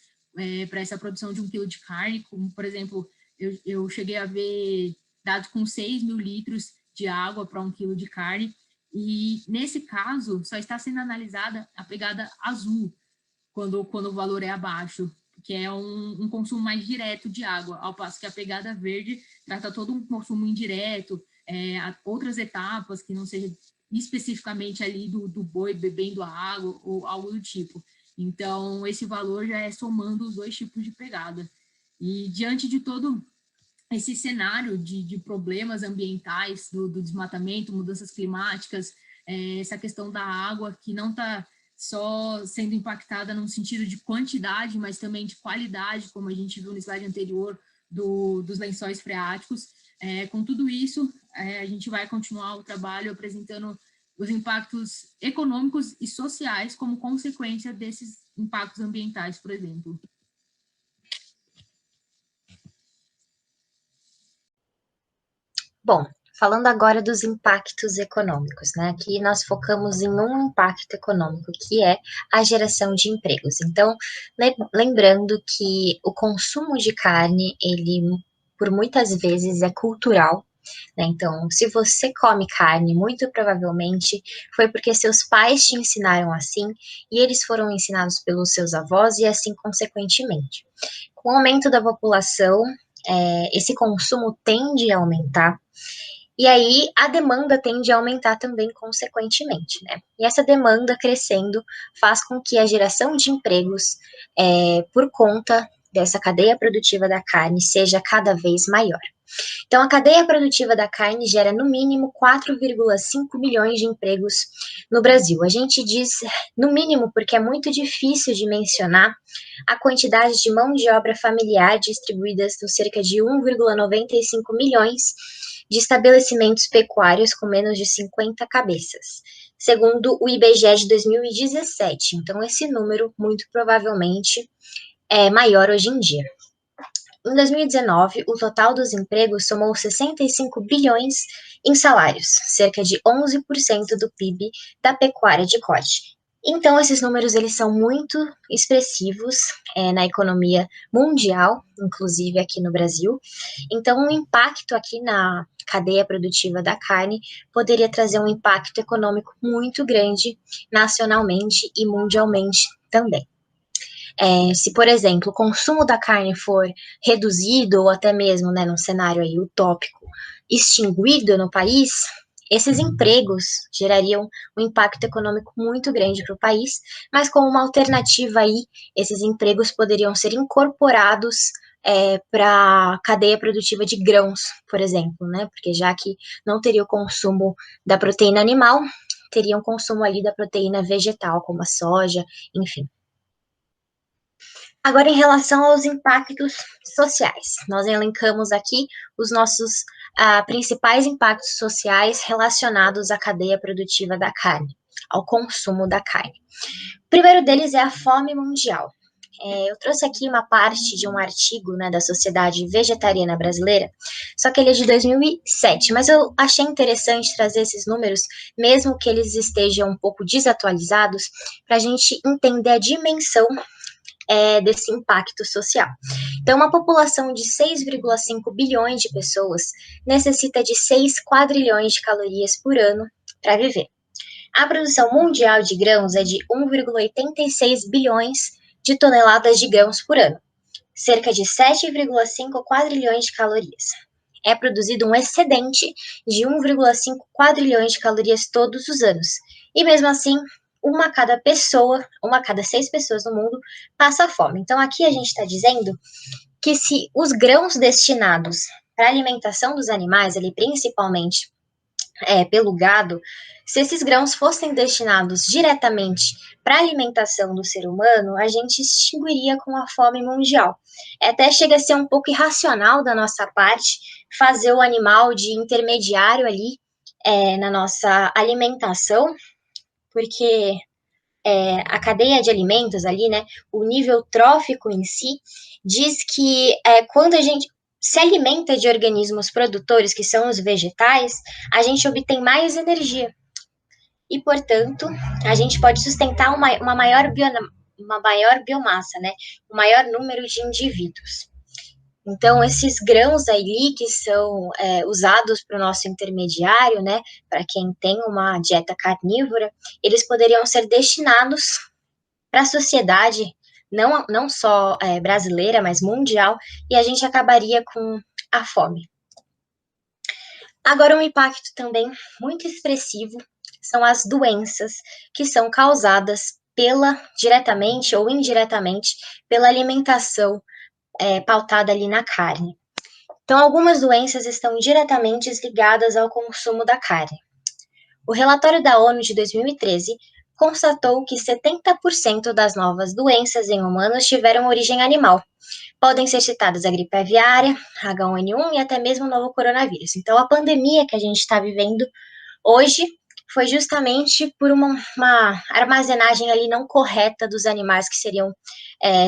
para essa produção de 1 quilo de carne, como, por exemplo, eu cheguei a ver dados com 6 mil litros de água para 1 quilo de carne, e nesse caso só está sendo analisada a pegada azul, quando o valor é abaixo, que é um consumo mais direto de água, ao passo que a pegada verde trata todo um consumo indireto, outras etapas que não seja especificamente ali do boi bebendo a água ou algo do tipo. Então, esse valor já é somando os dois tipos de pegada. E diante de todo esse cenário de problemas ambientais, do desmatamento, mudanças climáticas, essa questão da água, que não está só sendo impactada no sentido de quantidade, mas também de qualidade, como a gente viu no slide anterior, dos lençóis freáticos. Com tudo isso, a gente vai continuar o trabalho apresentando os impactos econômicos e sociais como consequência desses impactos ambientais, por exemplo. Bom, falando agora dos impactos econômicos, né? Aqui nós focamos em um impacto econômico, que é a geração de empregos. Então, lembrando que o consumo de carne, ele, por muitas vezes, é cultural, né? Então, se você come carne, muito provavelmente foi porque seus pais te ensinaram assim, e eles foram ensinados pelos seus avós, e assim consequentemente. Com o aumento da população, esse consumo tende a aumentar, e aí a demanda tende a aumentar também consequentemente, né? E essa demanda crescendo faz com que a geração de empregos por conta dessa cadeia produtiva da carne seja cada vez maior. Então, a cadeia produtiva da carne gera, no mínimo, 4,5 milhões de empregos no Brasil. A gente diz no mínimo porque é muito difícil de mencionar a quantidade de mão de obra familiar distribuídas nos cerca de 1,95 milhões de estabelecimentos pecuários com menos de 50 cabeças, segundo o IBGE de 2017. Então, esse número, muito provavelmente, é maior hoje em dia. Em 2019, o total dos empregos somou 65 bilhões em salários, cerca de 11% do PIB da pecuária de corte. Então, esses números eles são muito expressivos na economia mundial, inclusive aqui no Brasil. Então, um impacto aqui na cadeia produtiva da carne poderia trazer um impacto econômico muito grande nacionalmente e mundialmente também. Se, por exemplo, o consumo da carne for reduzido ou até mesmo, né, num cenário aí utópico, extinguido no país, esses empregos gerariam um impacto econômico muito grande para o país, mas como uma alternativa aí, esses empregos poderiam ser incorporados para a cadeia produtiva de grãos, por exemplo, né, porque já que não teria o consumo da proteína animal, teria um consumo ali da proteína vegetal, como a soja, enfim. Agora, em relação aos impactos sociais, nós elencamos aqui os nossos principais impactos sociais relacionados à cadeia produtiva da carne, ao consumo da carne. O primeiro deles é a fome mundial. Eu trouxe aqui uma parte de um artigo, né, da Sociedade Vegetariana Brasileira, só que ele é de 2007, mas eu achei interessante trazer esses números, mesmo que eles estejam um pouco desatualizados, para a gente entender a dimensão desse impacto social. Então, uma população de 6,5 bilhões de pessoas necessita de 6 quadrilhões de calorias por ano para viver. A produção mundial de grãos é de 1,86 bilhões de toneladas de grãos por ano, cerca de 7,5 quadrilhões de calorias. É produzido um excedente de 1,5 quadrilhões de calorias todos os anos. E mesmo assim, uma a cada 6 pessoas no mundo passa fome. Então, aqui a gente está dizendo que se os grãos destinados para a alimentação dos animais, ali principalmente pelo gado, se esses grãos fossem destinados diretamente para a alimentação do ser humano, a gente extinguiria com a fome mundial. Até chega a ser um pouco irracional da nossa parte fazer o animal de intermediário ali na nossa alimentação, porque a cadeia de alimentos ali, né, o nível trófico em si, diz que quando a gente se alimenta de organismos produtores, que são os vegetais, a gente obtém mais energia. E, portanto, a gente pode sustentar uma maior biomassa, né, um maior número de indivíduos. Então, esses grãos aí que são usados para o nosso intermediário, né, para quem tem uma dieta carnívora, eles poderiam ser destinados para a sociedade, não só brasileira, mas mundial, e a gente acabaria com a fome. Agora, um impacto também muito expressivo são as doenças que são causadas diretamente ou indiretamente pela alimentação pautada ali na carne. Então, algumas doenças estão diretamente ligadas ao consumo da carne. O relatório da ONU de 2013 constatou que 70% das novas doenças em humanos tiveram origem animal. Podem ser citadas a gripe aviária, H1N1 e até mesmo o novo coronavírus. Então, a pandemia que a gente está vivendo hoje foi justamente por uma armazenagem ali não correta dos animais que seriam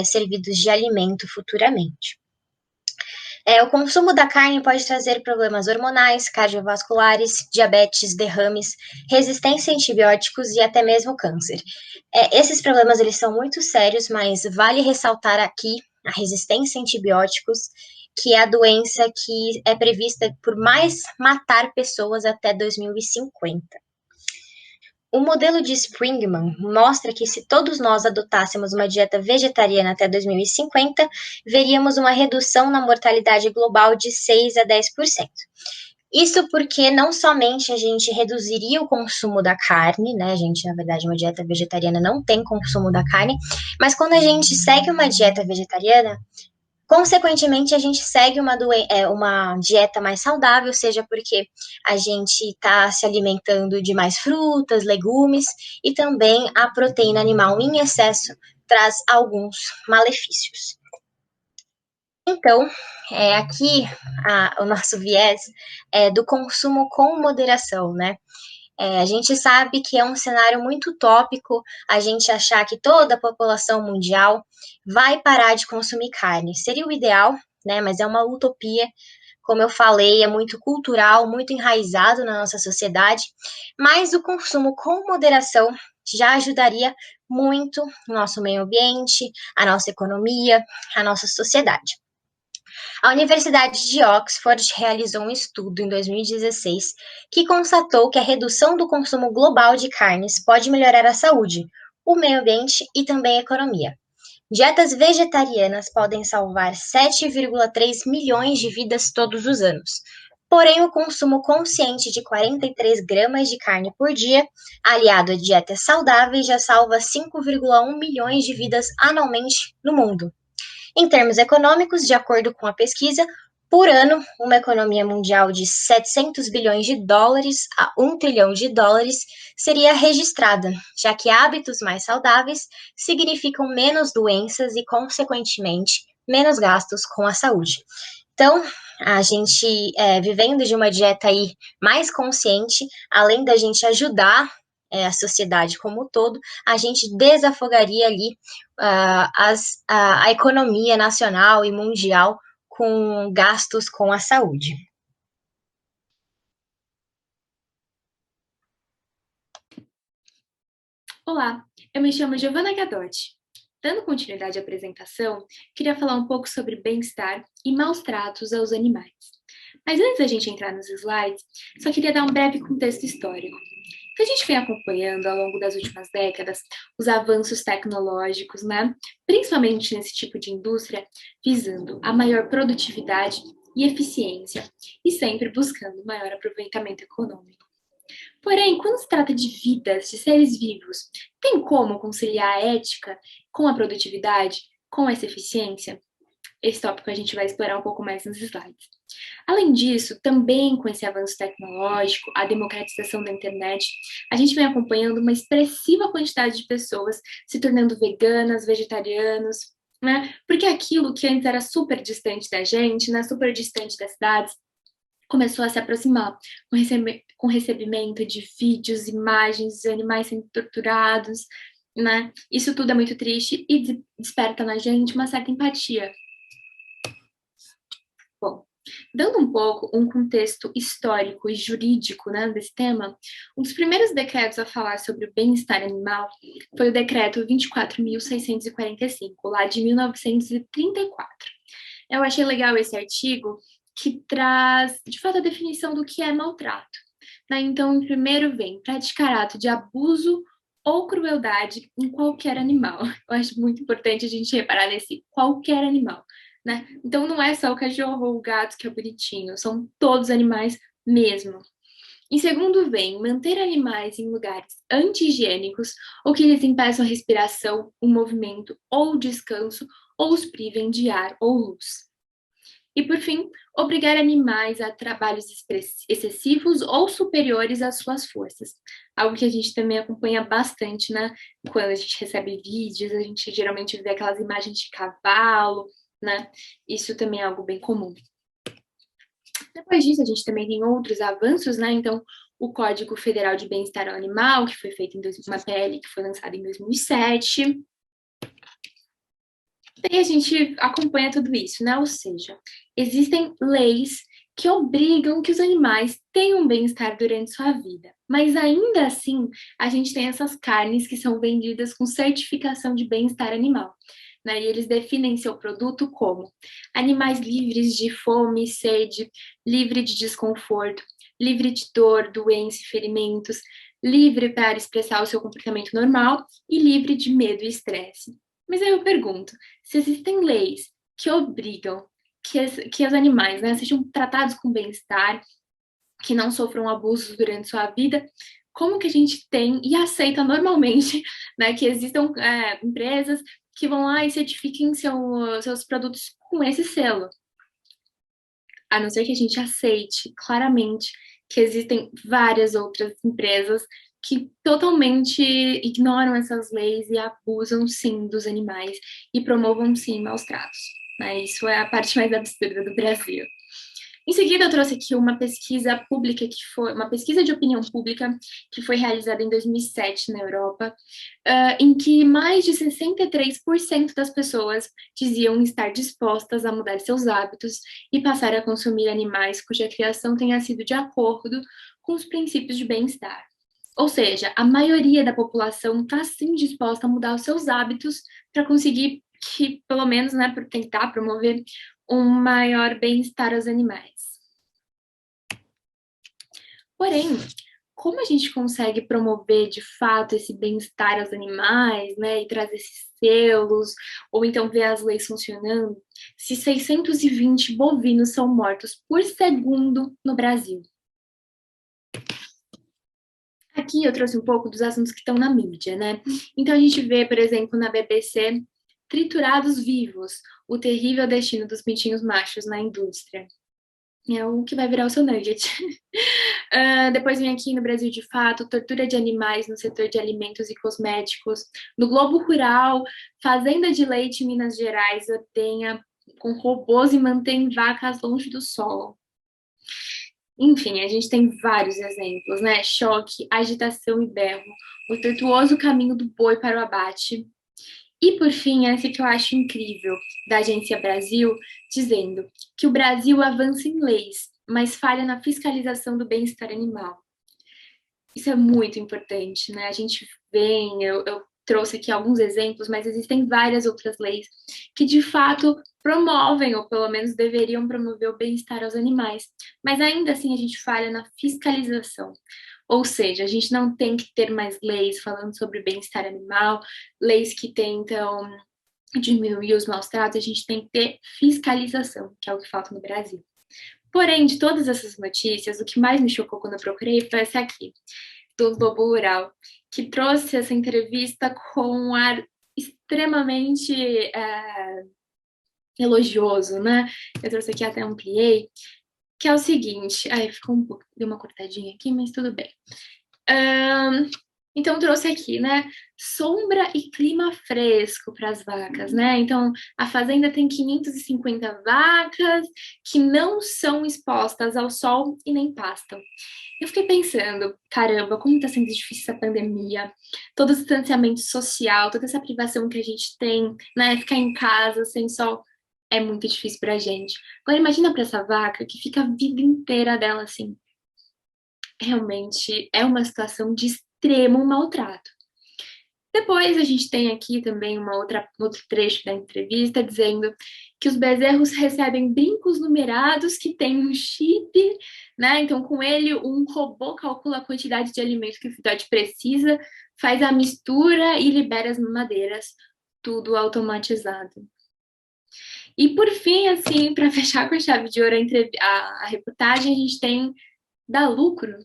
servidos de alimento futuramente. O consumo da carne pode trazer problemas hormonais, cardiovasculares, diabetes, derrames, resistência a antibióticos e até mesmo câncer. Esses problemas eles são muito sérios, mas vale ressaltar aqui a resistência a antibióticos, que é a doença que é prevista por mais matar pessoas até 2050. O modelo de Springman mostra que se todos nós adotássemos uma dieta vegetariana até 2050, veríamos uma redução na mortalidade global de 6 a 10%. Isso porque não somente a gente reduziria o consumo da carne, né? A gente, na verdade, uma dieta vegetariana não tem consumo da carne, mas quando a gente segue uma dieta vegetariana, Consequentemente, a gente segue uma dieta mais saudável, seja porque a gente está se alimentando de mais frutas, legumes, e também a proteína animal em excesso traz alguns malefícios. Então, aqui o nosso viés é do consumo com moderação, né? A gente sabe que é um cenário muito utópico a gente achar que toda a população mundial vai parar de consumir carne. Seria o ideal, né? Mas é uma utopia. Como eu falei, é muito cultural, muito enraizado na nossa sociedade. Mas o consumo com moderação já ajudaria muito o nosso meio ambiente, a nossa economia, a nossa sociedade. A Universidade de Oxford realizou um estudo em 2016 que constatou que a redução do consumo global de carnes pode melhorar a saúde, o meio ambiente e também a economia. Dietas vegetarianas podem salvar 7,3 milhões de vidas todos os anos. Porém, o consumo consciente de 43 gramas de carne por dia, aliado a dietas saudáveis, já salva 5,1 milhões de vidas anualmente no mundo. Em termos econômicos, de acordo com a pesquisa, por ano, uma economia mundial de 700 bilhões de dólares a 1 trilhão de dólares seria registrada, já que hábitos mais saudáveis significam menos doenças e, consequentemente, menos gastos com a saúde. Então, a gente vivendo de uma dieta aí mais consciente, além da gente ajudar a sociedade como um todo, a gente desafogaria ali a economia nacional e mundial com gastos com a saúde. Olá, eu me chamo Giovana Gadotti. Dando continuidade à apresentação, queria falar um pouco sobre bem-estar e maus tratos aos animais. Mas antes da gente entrar nos slides, só queria dar um breve contexto histórico. A gente vem acompanhando ao longo das últimas décadas os avanços tecnológicos, né? Principalmente nesse tipo de indústria, visando a maior produtividade e eficiência, e sempre buscando maior aproveitamento econômico. Porém, quando se trata de vidas, de seres vivos, tem como conciliar a ética com a produtividade, com essa eficiência? Esse tópico a gente vai explorar um pouco mais nos slides. Além disso, também com esse avanço tecnológico, a democratização da internet, a gente vem acompanhando uma expressiva quantidade de pessoas se tornando veganas, vegetarianos, né? Porque aquilo que antes era super distante da gente, né? Super distante das cidades, começou a se aproximar, com recebimento de vídeos, imagens de animais sendo torturados, né? Isso tudo é muito triste e desperta na gente uma certa empatia. Bom, dando um pouco um contexto histórico e jurídico, né, desse tema, um dos primeiros decretos a falar sobre o bem-estar animal foi o decreto 24.645, lá de 1934. Eu achei legal esse artigo, que traz, de fato, a definição do que é maltrato. Né? Então, em primeiro vem praticar ato de abuso ou crueldade em qualquer animal. Eu acho muito importante a gente reparar nesse qualquer animal. Né? Então, não é só o cachorro ou o gato que é bonitinho, são todos animais mesmo. Em segundo vem manter animais em lugares anti-higiênicos ou que lhes impeçam a respiração, o movimento ou descanso ou os privem de ar ou luz. E, por fim, obrigar animais a trabalhos excessivos ou superiores às suas forças. Algo que a gente também acompanha bastante, né? Quando a gente recebe vídeos, a gente geralmente vê aquelas imagens de cavalo, né? Isso também é algo bem comum. Depois disso, a gente também tem outros avanços, né? Então, o Código Federal de Bem-Estar Animal, que foi feito em uma PL que foi lançada em 2007. E a gente acompanha tudo isso, né? Ou seja, existem leis que obrigam que os animais tenham bem-estar durante sua vida. Mas ainda assim, a gente tem essas carnes que são vendidas com certificação de bem-estar animal. Né? E eles definem seu produto como animais livres de fome e sede, livre de desconforto, livre de dor, doença e ferimentos, livre para expressar o seu comportamento normal e livre de medo e estresse. Mas aí eu pergunto, se existem leis que obrigam que os animais, né, sejam tratados com bem-estar, que não sofram abusos durante sua vida, como que a gente tem e aceita normalmente, né, que existam empresas que vão lá e certifiquem seus produtos com esse selo. A não ser que a gente aceite claramente que existem várias outras empresas que totalmente ignoram essas leis e abusam, sim, dos animais e promovam, sim, maus tratos. Né? Isso é a parte mais absurda do Brasil. Em seguida, eu trouxe aqui uma pesquisa pública, uma pesquisa de opinião pública, que foi realizada em 2007 na Europa, em que mais de 63% das pessoas diziam estar dispostas a mudar seus hábitos e passar a consumir animais cuja criação tenha sido de acordo com os princípios de bem-estar. Ou seja, a maioria da população está sim disposta a mudar os seus hábitos para conseguir que, pelo menos, né, por tentar promover um maior bem-estar aos animais. Porém, como a gente consegue promover de fato esse bem-estar aos animais, né, e trazer esses selos, ou então ver as leis funcionando, se 620 bovinos são mortos por segundo no Brasil? Aqui eu trouxe um pouco dos assuntos que estão na mídia, né? Então a gente vê, por exemplo, na BBC, triturados vivos, o terrível destino dos pintinhos machos na indústria. É o que vai virar o seu nugget. Depois vem aqui no Brasil de Fato, tortura de animais no setor de alimentos e cosméticos. No Globo Rural, fazenda de leite em Minas Gerais ordenha com robôs e mantém vacas longe do sol. Enfim, a gente tem vários exemplos, né? Choque, agitação e berro, o tortuoso caminho do boi para o abate. E, por fim, essa que eu acho incrível, da Agência Brasil, dizendo que o Brasil avança em leis, mas falha na fiscalização do bem-estar animal. Isso é muito importante, né? A gente vem, eu trouxe aqui alguns exemplos, mas existem várias outras leis que, de fato, promovem, ou pelo menos deveriam promover o bem-estar aos animais. Mas, ainda assim, a gente falha na fiscalização. Ou seja, a gente não tem que ter mais leis falando sobre bem-estar animal, leis que tentam diminuir os maus tratos, a gente tem que ter fiscalização, que é o que falta no Brasil. Porém, de todas essas notícias, o que mais me chocou quando eu procurei foi essa aqui, do Globo Rural, que trouxe essa entrevista com um ar extremamente elogioso, né? Eu trouxe aqui, até ampliei, que é o seguinte, ficou deu uma cortadinha aqui, mas tudo bem. Então, trouxe aqui, né, sombra e clima fresco para as vacas, né? Então, a fazenda tem 550 vacas que não são expostas ao sol e nem pastam. Eu fiquei pensando, caramba, como está sendo difícil essa pandemia, todo o distanciamento social, toda essa privação que a gente tem, né, ficar em casa sem sol, é muito difícil para a gente. Agora, imagina para essa vaca que fica a vida inteira dela assim. Realmente é uma situação de extremo maltrato. Depois a gente tem aqui também outro trecho da entrevista dizendo que os bezerros recebem brincos numerados que têm um chip, né? Então, com ele, um robô calcula a quantidade de alimento que o filhote precisa, faz a mistura e libera as mamadeiras, tudo automatizado. E por fim, assim, para fechar com chave de ouro a reportagem, a gente tem da lucro.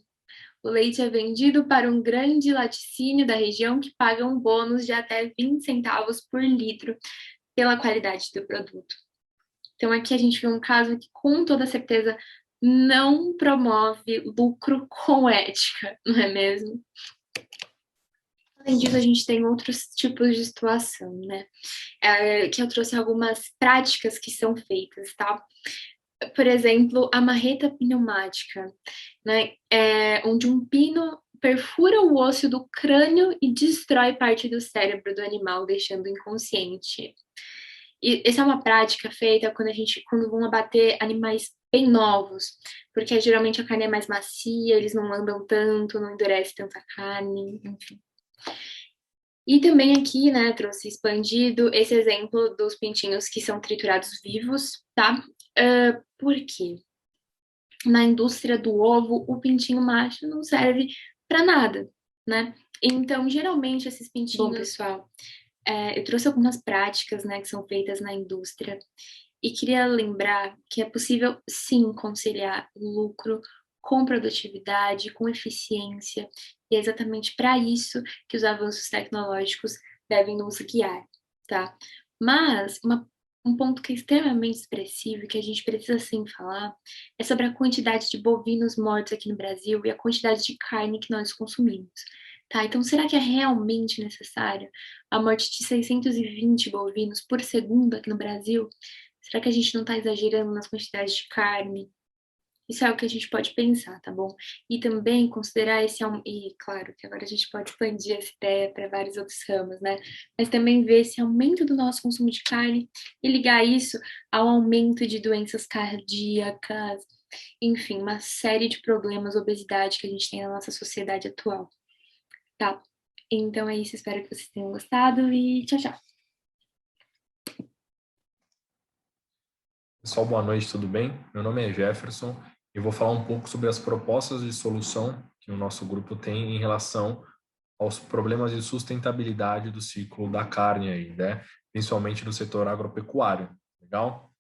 O leite é vendido para um grande laticínio da região que paga um bônus de até 20 centavos por litro pela qualidade do produto. Então aqui a gente vê um caso que com toda certeza não promove lucro com ética, não é mesmo? Além disso, a gente tem outros tipos de situação, né? Que eu trouxe algumas práticas que são feitas, tá? Por exemplo, a marreta pneumática, né? Onde um pino perfura o osso do crânio e destrói parte do cérebro do animal, deixando inconsciente. E essa é uma prática feita quando vão abater animais bem novos, porque geralmente a carne é mais macia, eles não andam tanto, não endurece tanta carne, enfim. E também aqui, né, trouxe expandido esse exemplo dos pintinhos que são triturados vivos, tá? Por quê? Na indústria do ovo, o pintinho macho não serve para nada, né? Então, geralmente, esses pintinhos... Bom, pessoal, eu trouxe algumas práticas, né, que são feitas na indústria e queria lembrar que é possível, sim, conciliar lucro com produtividade, com eficiência, e é exatamente para isso que os avanços tecnológicos devem nos guiar. tá? Mas um ponto que é extremamente expressivo e que a gente precisa sim falar é sobre a quantidade de bovinos mortos aqui no Brasil e a quantidade de carne que nós consumimos, tá? Então, será que é realmente necessário a morte de 620 bovinos por segundo aqui no Brasil? Será que a gente não está exagerando nas quantidades de carne? Isso é o que a gente pode pensar, tá bom? E também considerar e claro que agora a gente pode expandir essa ideia para vários outros ramos, né? Mas também ver esse aumento do nosso consumo de carne e ligar isso ao aumento de doenças cardíacas, enfim, uma série de problemas, obesidade que a gente tem na nossa sociedade atual, tá? Então é isso, espero que vocês tenham gostado e tchau, tchau. Pessoal, boa noite, tudo bem? Meu nome é Jefferson e vou falar um pouco sobre as propostas de solução que o nosso grupo tem em relação aos problemas de sustentabilidade do ciclo da carne aí, né? Principalmente no setor agropecuário, legal?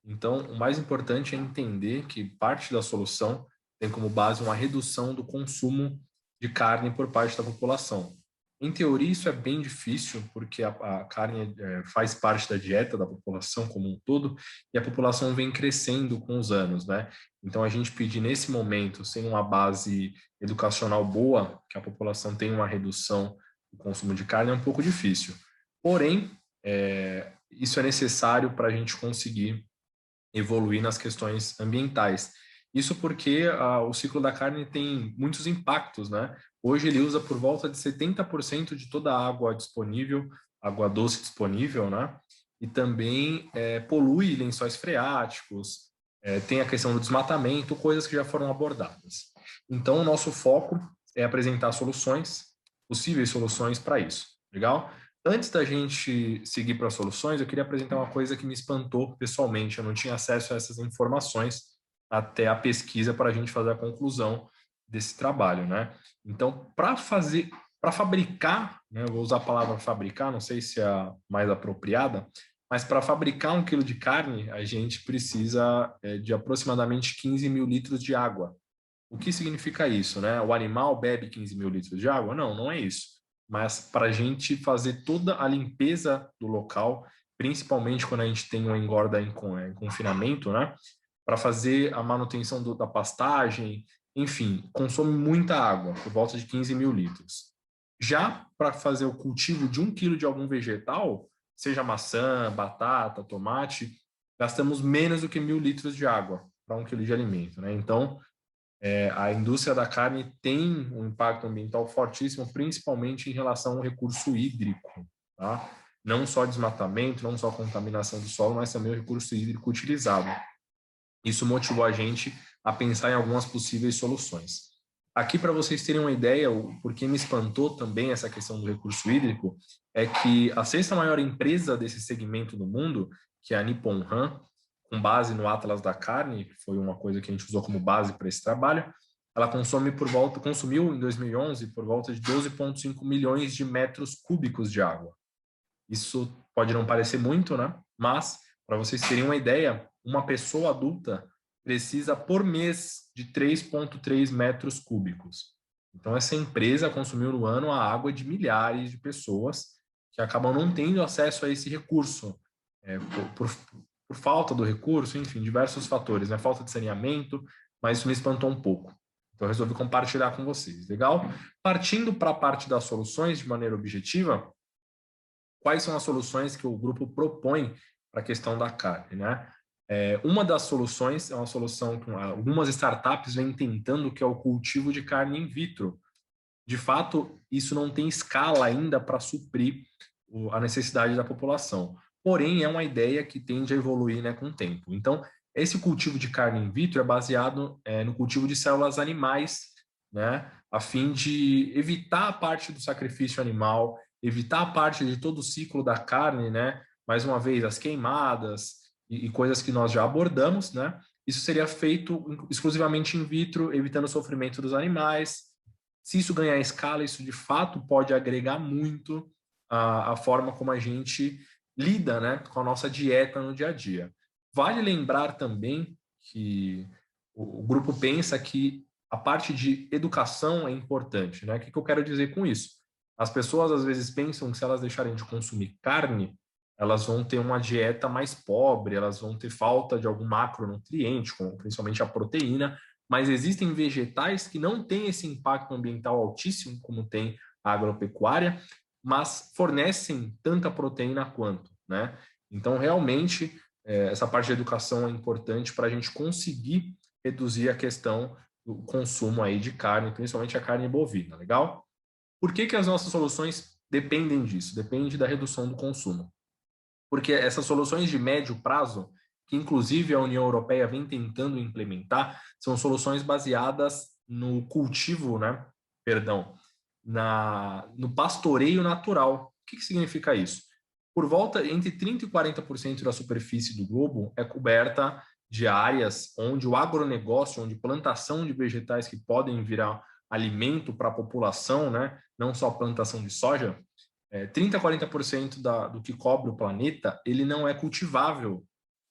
Então, o mais importante é entender que parte da solução tem como base uma redução do consumo de carne por parte da população. Em teoria, isso é bem difícil, porque a carne faz parte da dieta da população como um todo, e a população vem crescendo com os anos, né? Então, a gente pedir nesse momento, sem uma base educacional boa, que a população tenha uma redução do consumo de carne, é um pouco difícil. Porém, isso é necessário para a gente conseguir evoluir nas questões ambientais. Isso porque o ciclo da carne tem muitos impactos, né? Hoje ele usa por volta de 70% de toda a água disponível, água doce disponível, né? E também polui lençóis freáticos, tem a questão do desmatamento, coisas que já foram abordadas. Então, o nosso foco é apresentar soluções, possíveis soluções para isso, legal? Antes da gente seguir para soluções, eu queria apresentar uma coisa que me espantou pessoalmente. Eu não tinha acesso a essas informações até a pesquisa para a gente fazer a conclusão desse trabalho, né? Então, para fabricar, né, eu vou usar a palavra fabricar, não sei se é a mais apropriada, mas para fabricar 1 quilo de carne, a gente precisa de aproximadamente 15 mil litros de água. O que significa isso, né? O animal bebe 15 mil litros de água? Não, não é isso. Mas para a gente fazer toda a limpeza do local, principalmente quando a gente tem uma engorda em confinamento, né? Para fazer a manutenção da pastagem, enfim, consome muita água, por volta de 15 mil litros. Já para fazer o cultivo de 1 quilo de algum vegetal, seja maçã, batata, tomate, gastamos menos do que 1.000 litros de água para 1 quilo de alimento, né? Então, a indústria da carne tem um impacto ambiental fortíssimo, principalmente em relação ao recurso hídrico, tá? Não só desmatamento, não só contaminação do solo, mas também o recurso hídrico utilizado. Isso motivou a gente a pensar em algumas possíveis soluções. Aqui, para vocês terem uma ideia, o porquê me espantou também essa questão do recurso hídrico, é que a 6ª maior empresa desse segmento do mundo, que é a Nippon Han, com base no Atlas da Carne, que foi uma coisa que a gente usou como base para esse trabalho, ela consumiu em 2011 por volta de 12,5 milhões de metros cúbicos de água. Isso pode não parecer muito, né? Mas, para vocês terem uma ideia, uma pessoa adulta precisa por mês de 3,3 metros cúbicos. Então, essa empresa consumiu no ano a água de milhares de pessoas que acabam não tendo acesso a esse recurso, por falta do recurso, enfim, diversos fatores, né? Falta de saneamento, mas isso me espantou um pouco. Então, eu resolvi compartilhar com vocês, legal? Partindo para a parte das soluções de maneira objetiva, quais são as soluções que o grupo propõe para a questão da carne, né? Uma das soluções é uma solução que algumas startups vêm tentando, que é o cultivo de carne in vitro. De fato, isso não tem escala ainda para suprir a necessidade da população. Porém, é uma ideia que tende a evoluir, né, com o tempo. Então, esse cultivo de carne in vitro é baseado no cultivo de células animais, né, a fim de evitar a parte do sacrifício animal, evitar a parte de todo o ciclo da carne, né, mais uma vez, as queimadas e coisas que nós já abordamos, né. Isso seria feito exclusivamente in vitro, evitando o sofrimento dos animais. Se isso ganhar escala, isso de fato pode agregar muito a forma como a gente lida, né, com a nossa dieta no dia a dia. Vale lembrar também que o grupo pensa que a parte de educação é importante, né? O que eu quero dizer com isso? As pessoas às vezes pensam que se elas deixarem de consumir carne, elas vão ter uma dieta mais pobre, elas vão ter falta de algum macronutriente, como principalmente a proteína, mas existem vegetais que não têm esse impacto ambiental altíssimo, como tem a agropecuária, mas fornecem tanta proteína quanto, né? Então, realmente, essa parte de educação é importante para a gente conseguir reduzir a questão do consumo aí de carne, principalmente a carne bovina, legal? Por que que as nossas soluções dependem disso? Depende da redução do consumo. Porque essas soluções de médio prazo, que inclusive a União Europeia vem tentando implementar, são soluções baseadas no cultivo, né? Perdão, no pastoreio natural. O que significa isso? Por volta entre 30% e 40% da superfície do globo é coberta de áreas onde o agronegócio, onde plantação de vegetais que podem virar alimento para a população, né? Não só plantação de soja, 30% a 40% do que cobre o planeta, ele não é cultivável.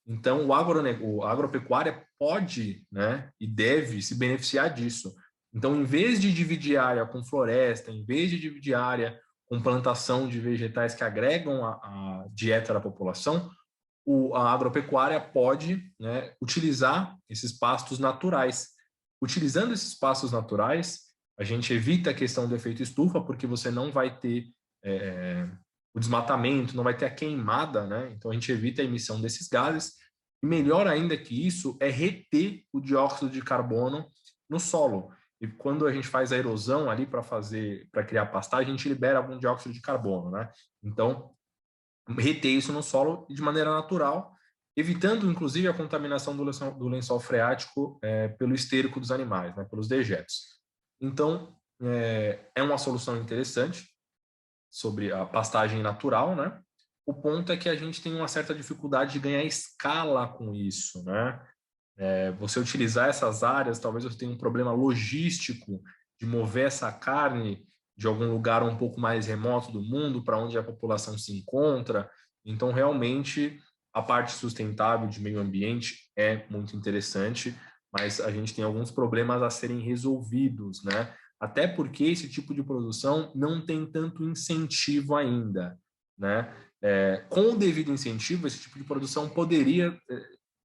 Então, a agropecuária pode, né, e deve se beneficiar disso. Então, em vez de dividir área com floresta, em vez de dividir área com plantação de vegetais que agregam a dieta da população, a agropecuária pode, né, utilizar esses pastos naturais. Utilizando esses pastos naturais, a gente evita a questão do efeito estufa, porque você não vai ter o desmatamento, não vai ter a queimada, né? Então a gente evita a emissão desses gases. E melhor ainda que isso é reter o dióxido de carbono no solo. E quando a gente faz a erosão ali para criar pastagem, a gente libera algum dióxido de carbono, né? Então reter isso no solo de maneira natural, evitando inclusive a contaminação do lençol freático pelo esterco dos animais, né? Pelos dejetos. Então é uma solução interessante sobre a pastagem natural, né? O ponto é que a gente tem uma certa dificuldade de ganhar escala com isso, né? Você utilizar essas áreas, talvez você tenha um problema logístico de mover essa carne de algum lugar um pouco mais remoto do mundo para onde a população se encontra. Então, realmente, a parte sustentável de meio ambiente é muito interessante, mas a gente tem alguns problemas a serem resolvidos, né? Até porque esse tipo de produção não tem tanto incentivo ainda, né? Com o devido incentivo, esse tipo de produção poderia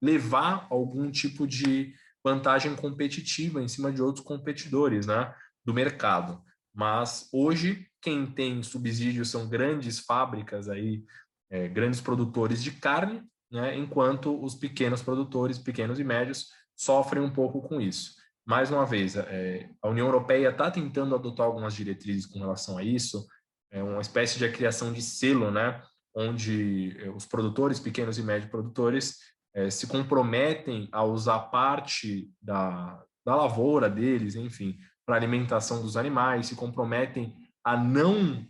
levar algum tipo de vantagem competitiva em cima de outros competidores, né, do mercado. Mas hoje quem tem subsídios são grandes fábricas aí, grandes produtores de carne, né, enquanto os pequenos produtores, pequenos e médios, sofrem um pouco com isso. Mais uma vez, a União Europeia está tentando adotar algumas diretrizes com relação a isso, uma espécie de criação de selo, né, onde os produtores, pequenos e médios produtores, se comprometem a usar parte da lavoura deles, enfim, para alimentação dos animais, se comprometem a não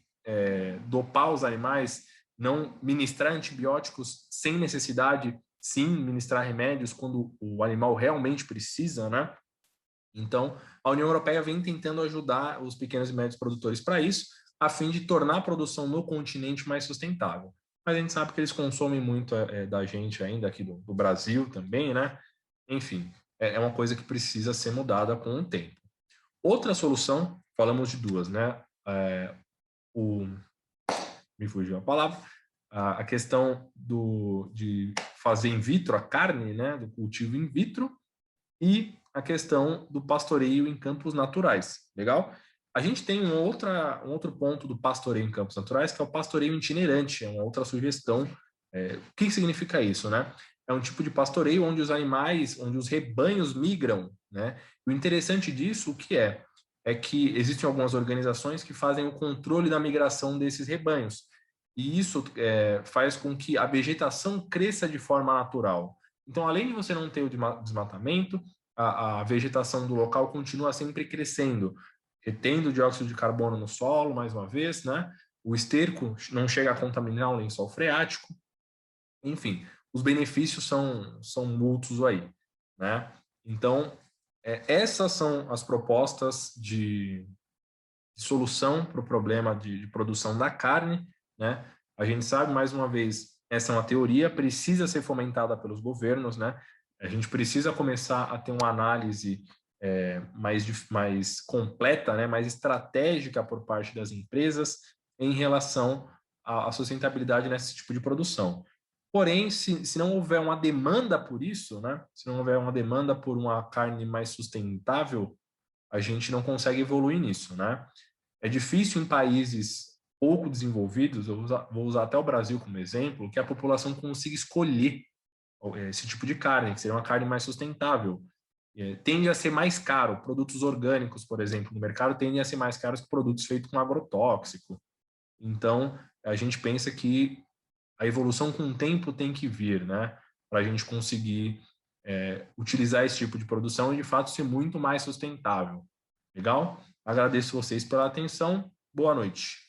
dopar os animais, não ministrar antibióticos sem necessidade, sim ministrar remédios quando o animal realmente precisa, né? Então, a União Europeia vem tentando ajudar os pequenos e médios produtores para isso, a fim de tornar a produção no continente mais sustentável. Mas a gente sabe que eles consomem muito da gente ainda, aqui do Brasil também, né? Enfim, é uma coisa que precisa ser mudada com o tempo. Outra solução, falamos de duas, né? Me fugiu a palavra. A questão de fazer in vitro a carne, né? Do cultivo in vitro, e a questão do pastoreio em campos naturais, legal? A gente tem um outro ponto do pastoreio em campos naturais, que é o pastoreio itinerante, é uma outra sugestão. O que significa isso, né? É um tipo de pastoreio onde os animais, onde os rebanhos migram, né? O interessante disso, o que é que existem algumas organizações que fazem o controle da migração desses rebanhos, e isso faz com que a vegetação cresça de forma natural. Então, além de você não ter o desmatamento, a vegetação do local continua sempre crescendo, retendo dióxido de carbono no solo, mais uma vez, né? O esterco não chega a contaminar o lençol freático. Enfim, os benefícios são mútuos aí, né? Então, essas são as propostas de solução para o problema de produção da carne, né? A gente sabe, mais uma vez, essa é uma teoria, precisa ser fomentada pelos governos, né? A gente precisa começar a ter uma análise mais completa, né? Mais estratégica por parte das empresas em relação a sustentabilidade nesse tipo de produção. Porém, se não houver uma demanda por isso, né? Se não houver uma demanda por uma carne mais sustentável, a gente não consegue evoluir nisso, né? É difícil em países pouco desenvolvidos, eu vou usar até o Brasil como exemplo, que a população consiga escolher esse tipo de carne, que seria uma carne mais sustentável. Tende a ser mais caro. Produtos orgânicos, por exemplo, no mercado tendem a ser mais caros que produtos feitos com agrotóxico. Então, a gente pensa que a evolução com o tempo tem que vir, né? Para a gente conseguir utilizar esse tipo de produção e, de fato, ser muito mais sustentável. Legal? Agradeço vocês pela atenção. Boa noite.